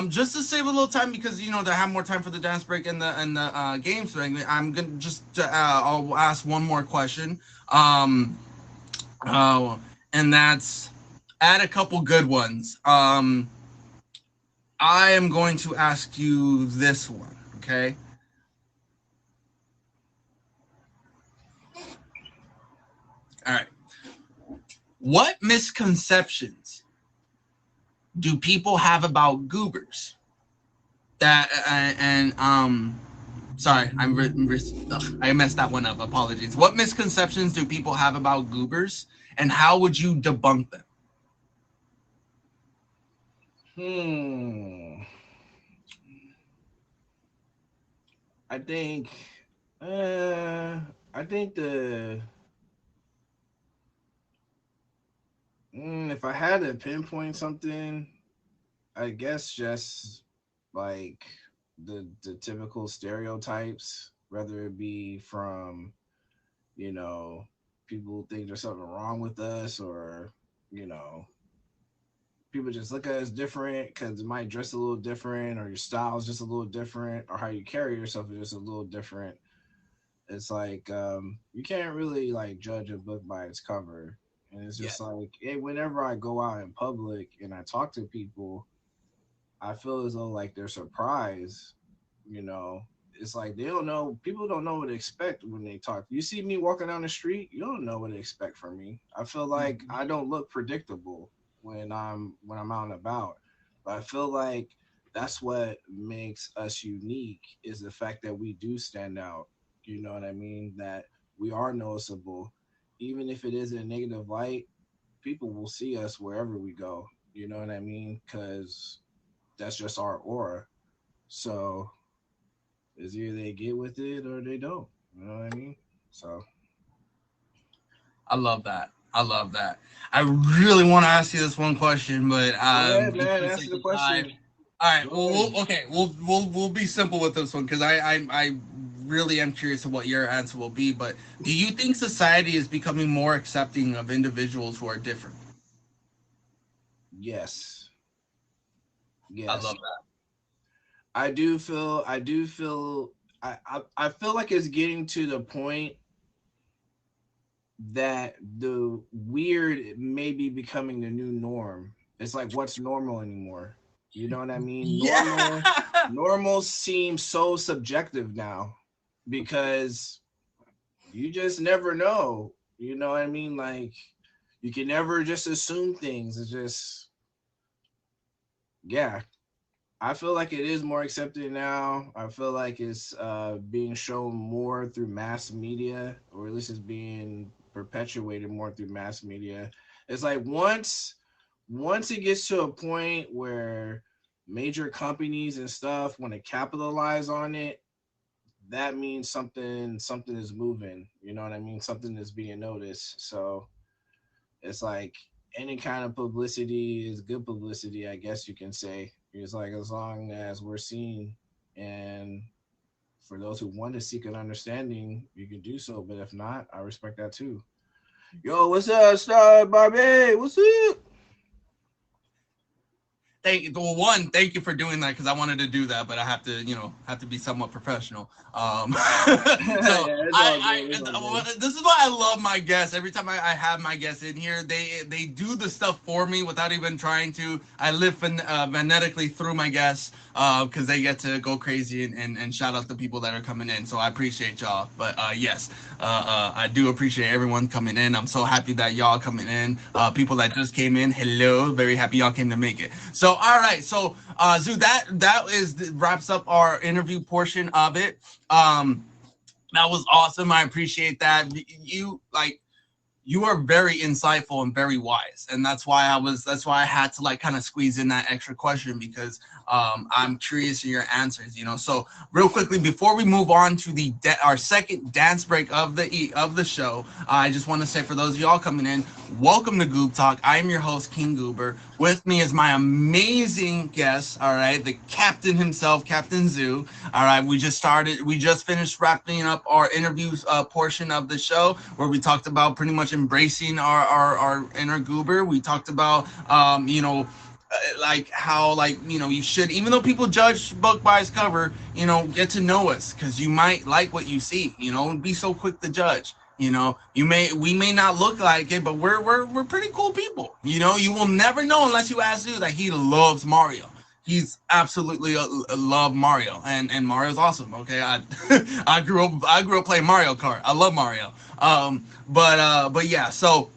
just to save a little time, because to have more time for the dance break and the game segment, I'm gonna just I'll ask one more question. Um, and that's, add a couple good ones. I am going to ask you this one. Okay. All right. What misconceptions do people have about goobers? That and sorry, I messed that one up. Apologies. What misconceptions do people have about goobers, and how would you debunk them? Hmm. I think. Uh. I think if I had to pinpoint something, I guess just like the typical stereotypes, whether it be from you know people think there's something wrong with us, or you know, people just look at us different because it might dress a little different, or your style is just a little different, or how you carry yourself is just a little different. It's like you can't really like judge a book by its cover. And it's Yeah. just like whenever I go out in public and I talk to people, I feel as though like they're surprised, you know. It's like they don't know, people don't know what to expect when they talk. You see me walking down the street, you don't know what to expect from me. I feel like I don't look predictable when I'm out and about. But I feel like that's what makes us unique, is the fact that we do stand out. You know what I mean? That we are noticeable. Even if it is in a negative light, people will see us wherever we go. You know what I mean? Because that's just our aura. So it's either they get with it or they don't. You know what I mean? So I love that. I love that. I really want to ask you this one question, but go ahead, just man. for the Answer sake the of time. question. All right. Go Well, ahead. we'll be simple with this one because I really am curious of what your answer will be. But do you think society is becoming more accepting of individuals who are different? Yes. I Yes. love that. I feel like it's getting to the point that the weird may be becoming the new norm. It's like what's normal anymore. You know what I mean? Normal Yeah. normal seems so subjective now because you just never know. You know what I mean? Like you can never just assume things. It's just yeah. I feel like it is more accepted now. I feel like it's being shown more through mass media, or at least it's being perpetuated more through mass media. It's like once it gets to a point where major companies and stuff want to capitalize on it, that means something is moving. You know what I mean? Something is being noticed. So it's like any kind of publicity is good publicity, I guess you can say. It's like as long as we're seen, and for those who want to seek an understanding, you can do so. But if not, I respect that too. Yo, what's up, Star Barbie? What's up? Thank you for doing that because I wanted to do that, but I have to, have to be somewhat professional. So Yeah, it's all good. It's all good. this is why I love my guests. Every time I have my guests in here, they do the stuff for me without even trying to. I live phonetically through my guests because they get to go crazy and shout out the people that are coming in. So I appreciate y'all. But yes, I do appreciate everyone coming in. I'm so happy that y'all coming in. People that just came in, hello, very happy y'all came to make it. So all right, so Zoo, that wraps up our interview portion of it. That was awesome. I appreciate that. You are very insightful and very wise, and that's why I had to like kind of squeeze in that extra question because I'm curious in your answers. So real quickly before we move on to our second dance break of the show, I just want to say for those of y'all coming in, welcome to Goobtalk. I am your host, King Goober. With me is my amazing guest, all right, the captain himself, Captain Zoo. All right, we just finished wrapping up our interviews portion of the show where we talked about pretty much embracing our inner goober. We talked about like how you should, even though people judge book by its cover, get to know us because you might like what you see. Don't be so quick to judge. We may not look like it, but we're pretty cool people. You will never know unless you ask Dude that he loves Mario. He's absolutely love Mario, and Mario's awesome. Okay, I grew up playing Mario Kart. I love Mario. But yeah, so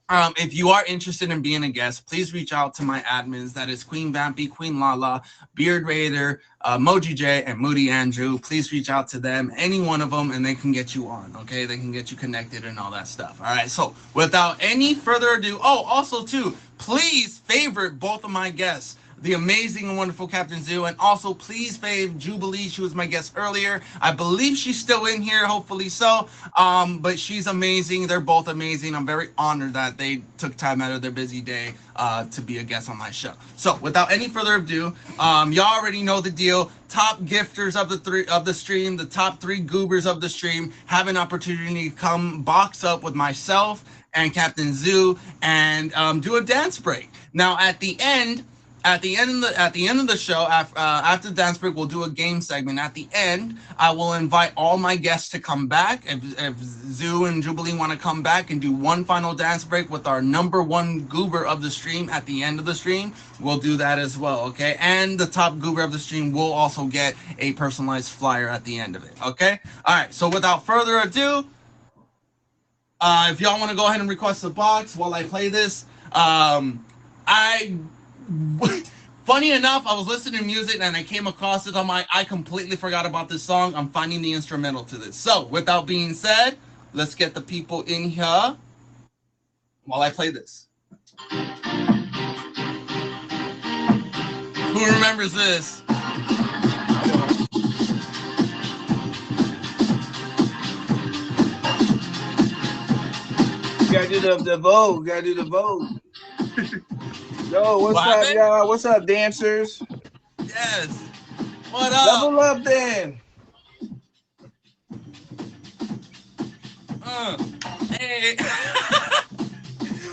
if you are interested in being a guest, please reach out to my admins. That is Queen Vampy, Queen Lala, Beard Raider, Moji J, and Moody Andrew. Please reach out to them, any one of them, and they can get you on, okay? They can get you connected and all that stuff. All right, so without any further ado, also, too, please favorite both of my guests. the amazing and wonderful Captain Zoo, and also please fave Jubilee. She was my guest earlier. I believe she's still in here, hopefully so. But she's amazing. They're both amazing. I'm very honored that they took time out of their busy day to be a guest on my show. So without any further ado, y'all already know the deal. Top gifters of the stream, the top 3 goobers of the stream have an opportunity to come box up with myself and Captain Zoo and do a dance break. Now at the end of the show, after the dance break, we'll do a game segment. At the end, I will invite all my guests to come back. If Zoo and Jubilee want to come back and do one final dance break with our number 1 goober of the stream at the end of the stream, we'll do that as well, okay? And the top goober of the stream will also get a personalized flyer at the end of it, okay? All right, so without further ado, if y'all want to go ahead and request a box while I play this, funny enough, I was listening to music and I came across it. I completely forgot about this song. I'm finding the instrumental to this. So, without being said, let's get the people in here while I play this. Who remembers this? You gotta do the Vogue. Gotta do the Vogue. Yo, what's up, y'all? What's up, dancers? Yes. What up? Level up, then. Hey.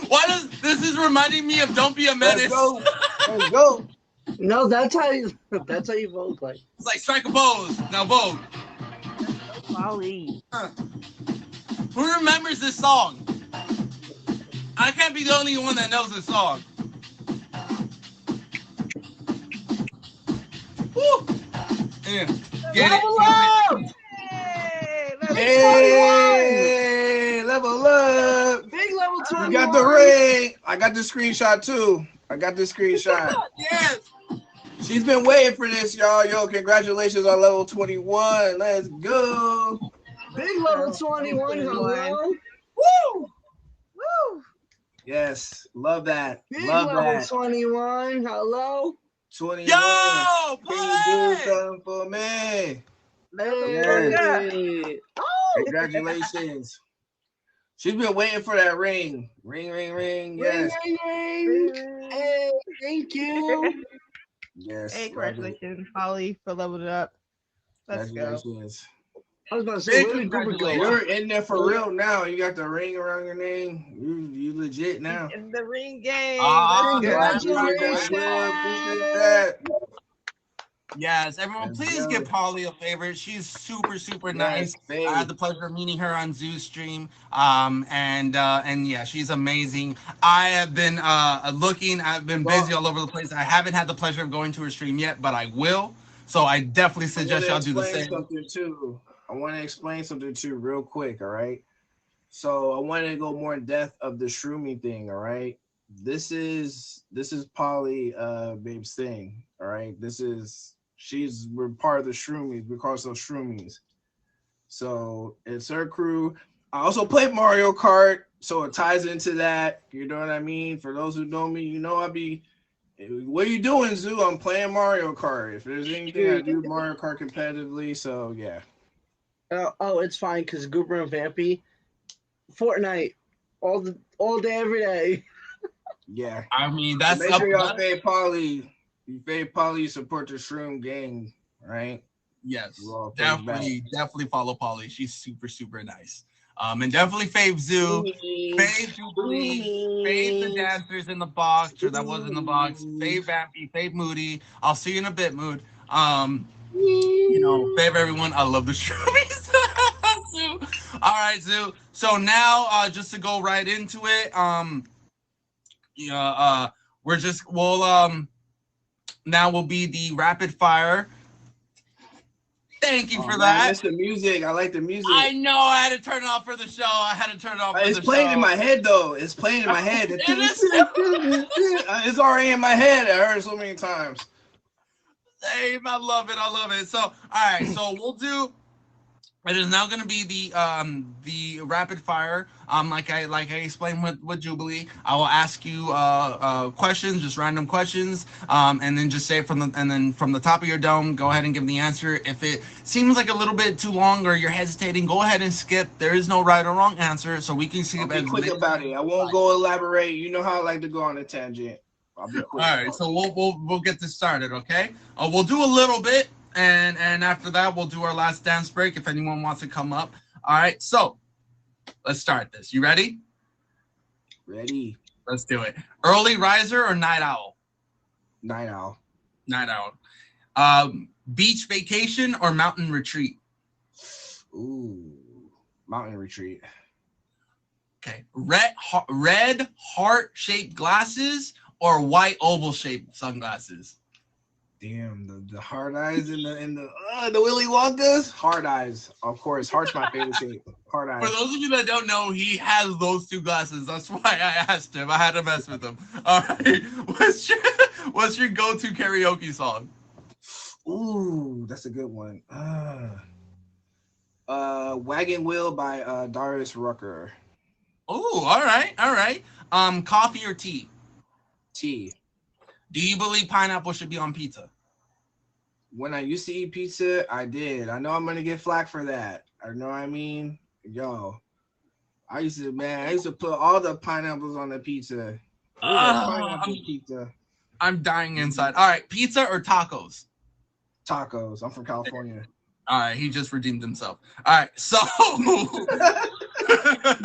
Why does this is reminding me of Don't Be a Menace? Let's go. Let's go. No, that's how you vote. Like It's like strike a pose. Now vote. Molly. Who remembers this song? I can't be the only one that knows this song. Woo! Yeah. Get level it. up! Hey, level up. Big level 21. You got the ring. I got the screenshot too. I got the screenshot. Yes. She's been waiting for this, y'all. Yo, congratulations on level 21. Let's go. Big level 21. Hello. Woo! Woo! Yes, love that. Big Love level that. 21. Hello. 21. Yo, Can you do play! something for me? Hey. Oh. Congratulations. She's been waiting for that ring. Ring, ring, ring. Yes. Ring, ring, ring. Hey, thank you. Yes. Hey, congratulations, Molly, for leveling up. Let's go. Congratulations. I was about to say, Big where did Goober go? congratulations. You're in there for real now. You got the ring around your name. You legit now. It's the ring game. Ah, Let's go. congratulations. That. Yes, everyone, Let's please go. give Polly a favor. She's super, super nice. babe. I had the pleasure of meeting her on Zoo Stream, and yeah, she's amazing. I have been looking. I've been busy all over the place. I haven't had the pleasure of going to her stream yet, but I will. So I definitely suggest y'all do the same. I want to explain something too, real quick. All right. So I want to go more in depth of the shrooming thing. All right. This is Polly, babe's thing. All right. We're part of the shroomies because of shroomies. So it's her crew. I also play Mario Kart, so it ties into that. You know what I mean? For those who know me, you know what are you doing, Zoo? I'm playing Mario Kart. If there's anything I do Mario Kart competitively, so yeah. Oh, it's fine because Goober and Vampy, Fortnite, all day, every day. Yeah. I mean, that's Make up. sure y'all fave Polly. You fave Polly, you support the Shroom gang, right? Yes, Well, definitely follow Polly. She's super, super nice. And definitely fave Zoo, fave Jubilee, fave the dancers in the box, or that was in the box, fave Vampy, fave Moody. I'll see you in a bit, Mood. Fave everyone. I love the Shroomies. Zoo. All right, Zoo. So now, just to go right into it, now will be the rapid fire. Thank you for that. That's the music. I like the music. I know. I had to turn it off for the show. It's playing in my head, though. It's playing in my head. It's already in my head. I heard it so many times. Same. I love it. So, all right. So we'll do It is now going to be the rapid fire. Like I explained with Jubilee, I will ask you questions, just random questions, and then just say it from the top of your dome. Go ahead and give the answer. If it seems like a little bit too long or you're hesitating, go ahead and skip. There is no right or wrong answer, so we can skip. I'll be quick about it. I won't go elaborate. You know how I like to go on a tangent. I'll be quick. All right, so we'll get this started, okay? We'll do a little bit. And after that, we'll do our last dance break if anyone wants to come up. All right, so let's start this. You ready? Ready. Let's do it. Early riser or night owl? Night owl. Night owl. Beach vacation or mountain retreat? Ooh, mountain retreat. Okay. Red heart-shaped glasses or white oval-shaped sunglasses? Damn, the hard eyes and the Willy Wonkas. Hard eyes, of course. Heart's my favorite shape. Hard eyes. For those of you that don't know, he has those two glasses. That's why I asked him. I had to mess with him. All right. What's your go-to karaoke song? Ooh, that's a good one. Wagon Wheel by Darius Rucker. Ooh, all right. Coffee or tea? Tea. Do you believe pineapple should be on pizza? When I used to eat pizza, I did. I know I'm gonna get flack for that. I know what I mean? Yo, I used to put all the pineapples on the pizza. Pineapple pizza. I'm dying inside. All right, pizza or tacos? Tacos. I'm from California. All right, he just redeemed himself. All right, so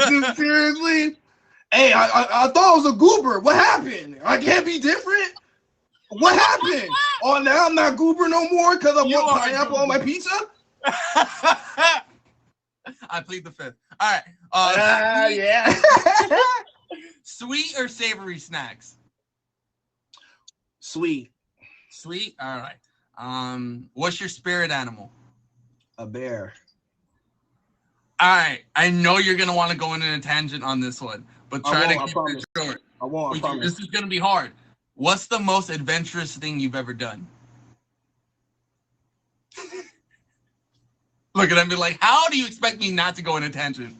Dude, seriously? Hey, I thought it was a goober. What happened? I can't be different. What happened? Oh, now I'm not goober no more because I put pineapple on my pizza? I plead the fifth. All right. Yeah. Sweet or savory snacks? Sweet. Sweet? All right. What's your spirit animal? A bear. All right. I know you're going to want to go in a tangent on this one, but try to keep it short. I promise. This is going to be hard. What's the most adventurous thing you've ever done? Look at him, be like, how do you expect me not to go in a tangent?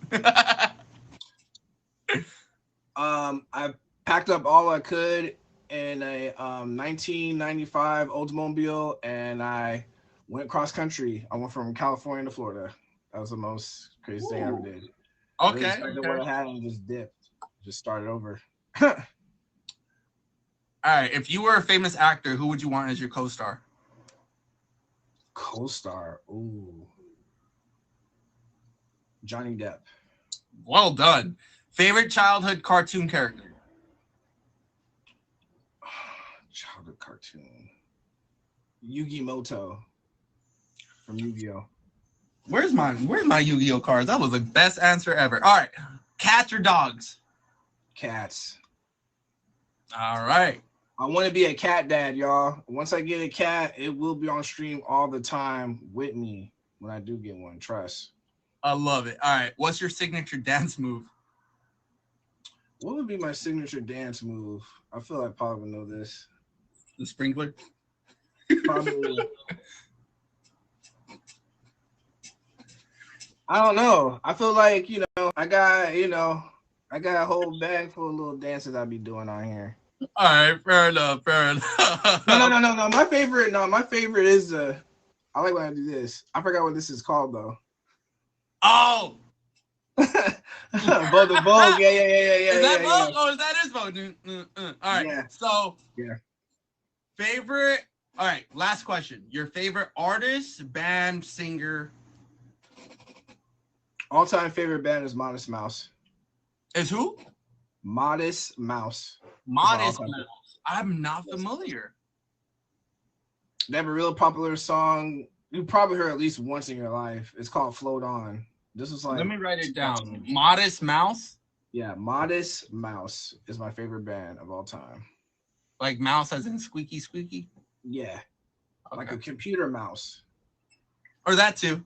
I packed up all I could in a 1995 Oldsmobile, and I went cross country. I went from California to Florida. That was the most crazy thing I ever did. Okay. What I had and just dipped. Just started over. All right. If you were a famous actor, who would you want as your co-star? Co-star. Ooh. Johnny Depp. Well done. Favorite childhood cartoon character? Childhood cartoon. Yu-Gi-Moto from Yu-Gi-Oh. Where's my Yu-Gi-Oh cards? That was the best answer ever. All right. Cats or dogs? Cats. All right. I want to be a cat dad, y'all. Once I get a cat, it will be on stream all the time with me when I do get one. Trust. I love it. All right. What's your signature dance move? What would be my signature dance move? I feel like Paul would know this. The sprinkler? Probably. I don't know. I feel like, I got a whole bag full of little dances I'll be doing on here. All right, fair enough. No. My favorite is I like when I do this. I forgot what this is called though. Oh, Vogue. Yeah. Is that Vogue? Oh, that is Vogue. All right. Yeah. So, yeah. Favorite. All right. Last question. Your favorite artist, band, singer. All-time favorite band is Modest Mouse. Is who? Modest Mouse. Modest Mouse. I'm not familiar. They have a real popular song. You probably heard at least once in your life. It's called "Float On." This is like. Let me write it down. Modest Mouse. Yeah, Modest Mouse is my favorite band of all time. Like mouse as in squeaky squeaky? Yeah. Okay. Like a computer mouse. Or that too.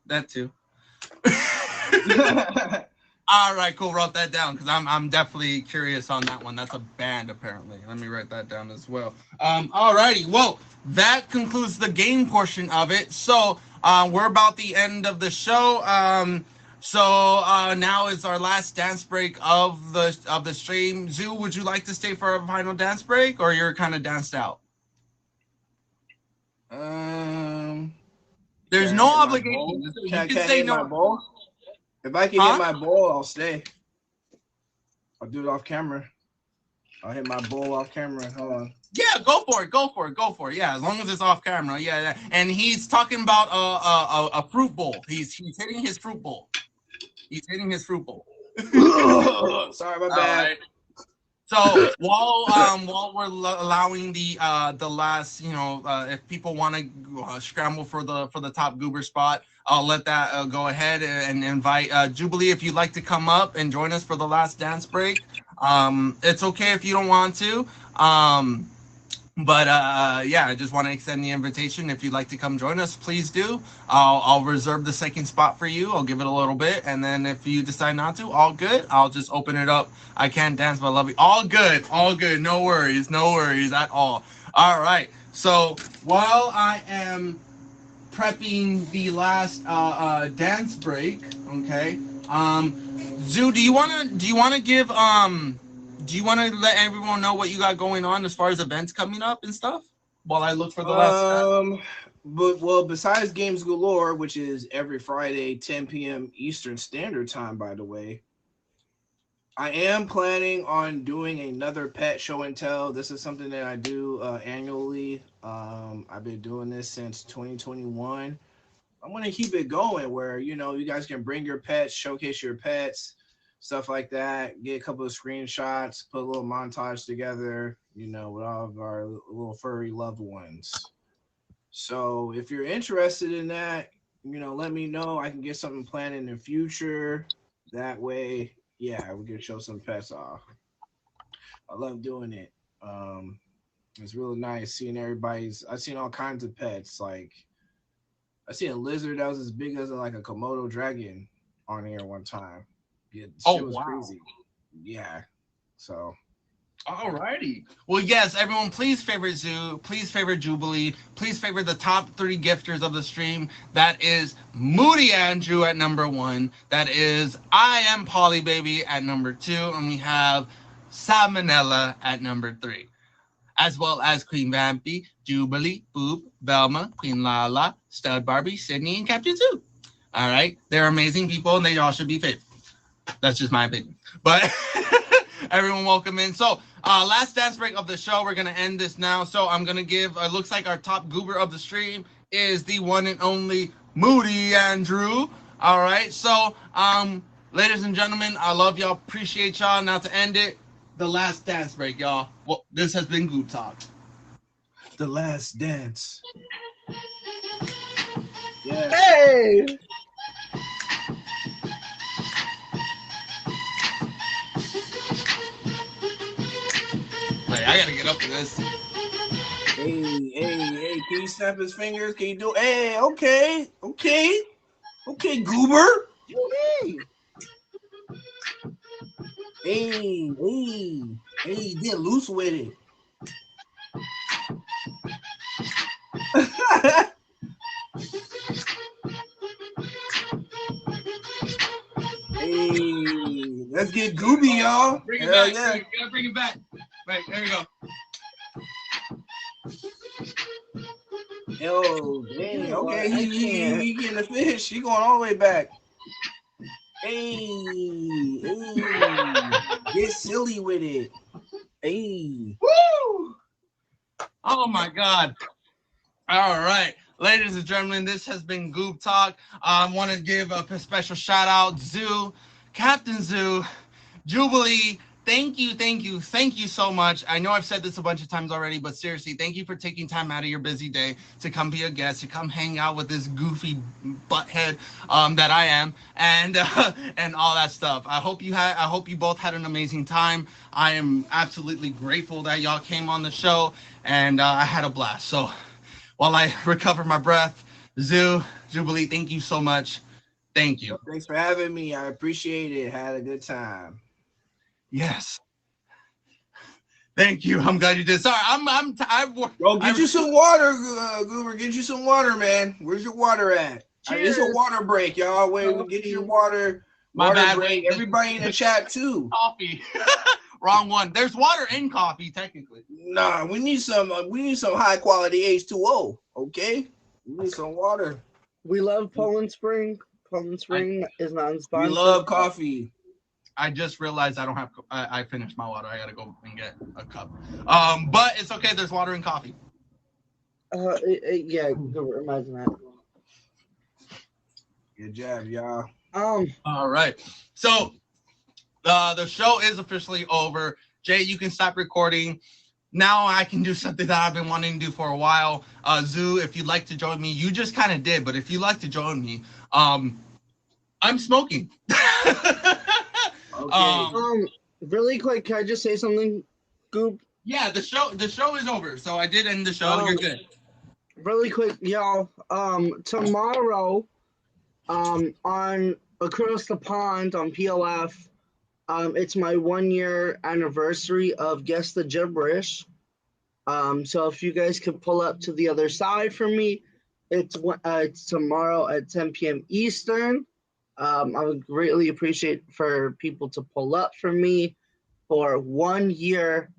All right, cool. Wrote that down because I'm definitely curious on that one. That's a band apparently. Let me write that down as well. All righty. Well, that concludes the game portion of it. So we're about the end of the show. So now is our last dance break of the stream. Zoo, would you like to stay for a final dance break, or you're kind of danced out? Um, There's can I no hit my obligation. bowl? You Can can I say hit my no. bowl? If I can hit Huh? my bowl, I'll stay. I'll do it off camera. I'll hit my bowl off camera. Hold on. Yeah, go for it. Go for it. Go for it. Yeah, as long as it's off camera. Yeah, yeah. And he's talking about a fruit bowl. He's hitting his fruit bowl. He's hitting his fruit bowl. Sorry, my All bad. right. So while we're allowing the last, if people want to scramble for the top goober spot, I'll let that go ahead and invite Jubilee if you'd like to come up and join us for the last dance break. It's okay if you don't want to. But yeah, I just want to extend the invitation. If you'd like to come join us, please do. I'll reserve the second spot for you. I'll give it a little bit, and then if you decide not to, all good. I'll just open it up. I can't dance, but I love you. All good, all good. No worries at all. All right. So while I am prepping the last dance break, okay. Zoo, do you want to let everyone know what you got going on as far as events coming up and stuff while I look for the last? But besides Games Galore, which is every Friday, 10 p.m. Eastern Standard Time, by the way, I am planning on doing another pet show and tell. This is something that I do annually. I've been doing this since 2021. I'm gonna keep it going where you guys can bring your pets, showcase your pets, stuff like that. Get a couple of screenshots, put a little montage together, with all of our little furry loved ones. So if you're interested in that, let me know. I can get something planned in the future. That way, yeah, we can show some pets off. I love doing it. It's really nice seeing everybody's. I've seen all kinds of pets. Like I seen a lizard that was as big as like a Komodo dragon on here one time. Yeah, shit was Wow. crazy. Yeah. So. Alrighty. Well, yes, everyone, please favorite Zoo. Please favorite Jubilee. Please favorite the top 3 gifters of the stream. That is Moody Andrew at number 1. That is I Am Polly Baby at number 2. And we have Salmonella at number 3. As well as Queen Vampy, Jubilee, Boop, Velma, Queen Lala, Stud Barbie, Sydney, and Captain Zoo. All right. They're amazing people and they all should be favored. That's just my opinion. But everyone welcome in. So last dance break of the show. We're going to end this now. So I'm going to give, looks like our top goober of the stream is the one and only Moody Andrew. All right. So ladies and gentlemen, I love y'all. Appreciate y'all. Now to end it, the last dance break, y'all. Well, this has been Goobtalk. The Last Dance. Yeah. Hey! Wait, I gotta get up for this. Hey, can you snap his fingers? Can you do? Hey, okay, goober. Hey, get loose with it. Hey, let's get gooby, y'all. Bring it Hell back. yeah. You gotta bring it back. Right, there we go. Oh, dang. Okay, he getting the fish. He going all the way back. Hey, get silly with it. Hey. Woo! Oh my God. All right. Ladies and gentlemen, this has been Goobtalk. I want to give a special shout out Zoo, Captain Zoo, Jubilee. Thank you so much. I know I've said this a bunch of times already, but seriously, thank you for taking time out of your busy day to come be a guest, to come hang out with this goofy butthead that I am, and all that stuff. I hope you both had an amazing time. I am absolutely grateful that y'all came on the show, and I had a blast. So while I recover my breath, Zoo, Jubilee, thank you so much. Thank you. Thanks for having me. I appreciate it. Had a good time. Yes. Thank you. I'm glad you did. Sorry, Bro, get you some water, Goober. Get you some water, man. Where's your water at? It's a water break, y'all. Wait, we get your water. My Water bad. break. Everybody in the chat too. Coffee. Wrong one. There's water in coffee, technically. Nah, we need some high quality H2O. Okay, we need some water. We love Poland Spring. Poland Spring is not We love coffee. I just realized I don't have. I finished my water. I gotta go and get a cup. But it's okay. There's water in coffee. Yeah, imagine that. Good job, y'all. All right. So the show is officially over. Jay, you can stop recording. Now I can do something that I've been wanting to do for a while. Zoo, if you'd like to join me, you just kind of did, but if you'd like to join me, I'm smoking. Okay. Really quick, can I just say something, Goop? Yeah, the show is over, so I did end the show. You're good. Really quick, y'all. Tomorrow, on Across the Pond on PLF, it's my 1 year anniversary of Guess the Gibberish. So if you guys could pull up to the other side for me, it's tomorrow at 10 p.m. Eastern. I would greatly appreciate for people to pull up for me for 1 year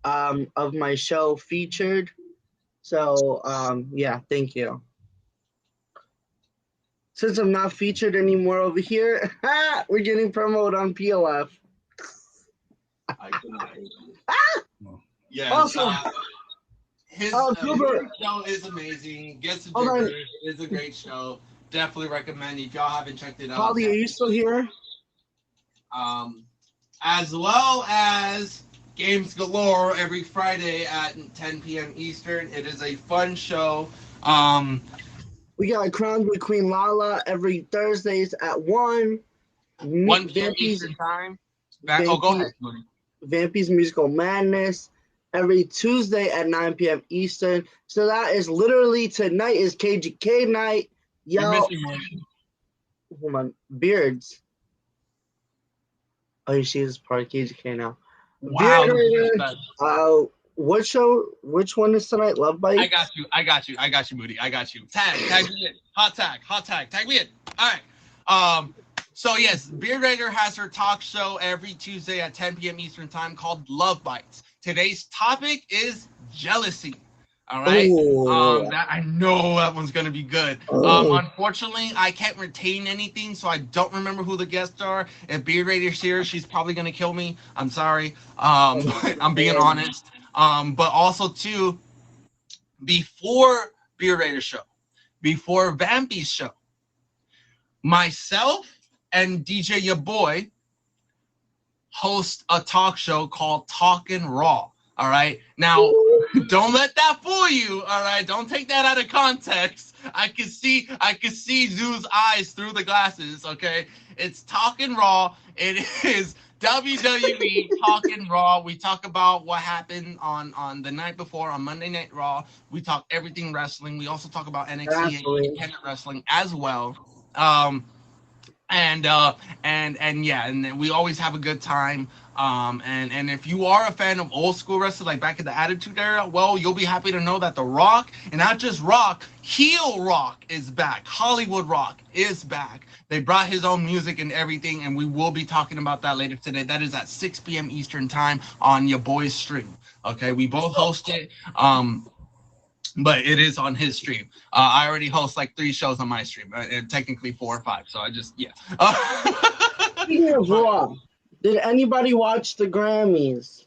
of my show featured. So yeah, thank you. Since I'm not featured anymore over here, we're getting promoted on PLF. Yeah. Also, his Goober. show is amazing. Guess the Hold on. Gibberish is a great show. Definitely recommend if y'all haven't checked it out. Holly, are you still here? As well as Games Galore every Friday at 10 p.m. Eastern. It is a fun show. We got Crowns with Queen Lala every Thursdays at 1. 1 p.m. Eastern time. Go ahead, Moody. Vampy's Musical Madness every Tuesday at 9 p.m. Eastern. So that is literally tonight is KGK night. You're Y'all, missing one. hold on, Beards. Oh, she is part of KGK now. Wow. Beard, which one is tonight? Love Bite? I got you, Moody. I got you. Tag me in. Hot tag. Tag me in. All right. So yes, Beard Raider has her talk show every Tuesday at 10 p.m. Eastern time called Love Bites. Today's topic is jealousy. All right. That I know that one's gonna be good. Unfortunately, I can't retain anything, so I don't remember who the guests are. If Beard Raider's here, she's probably gonna kill me. I'm sorry. I'm being honest. But also too, before Beard Raider show, before Vampy's show, myself and DJ Ya Boy host a talk show called Talkin' Raw. All right. Now, don't let that fool you. All right. Don't take that out of context. I can see Zoo's eyes through the glasses. Okay. It's Talkin' Raw. It is WWE Talkin' Raw. We talk about what happened on the night before on Monday Night Raw. We talk everything wrestling. We also talk about NXT and independent wrestling as well. And then we always have a good time. And if you are a fan of old school wrestling, like back in the Attitude Era, well, you'll be happy to know that The Rock, and not just Rock, Heel Rock is back. Hollywood Rock is back. They brought his own music and everything, and we will be talking about that later today. That is at 6 p.m. Eastern time on your boy's stream. Okay, we both host it. But it is on his stream. I already host like 3 shows on my stream, and technically 4 or 5. So I just, yeah. Speaking of Raw, did anybody watch the Grammys?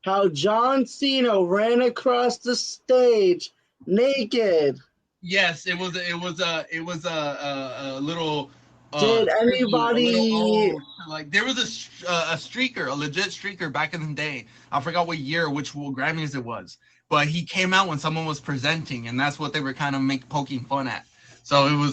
How John Cena ran across the stage naked. Yes, it was a little. Did anybody like there was a streaker, a legit streaker back in the day. I forgot what year, which Grammys it was. But he came out when someone was presenting, and that's what they were kind of poking fun at. So it was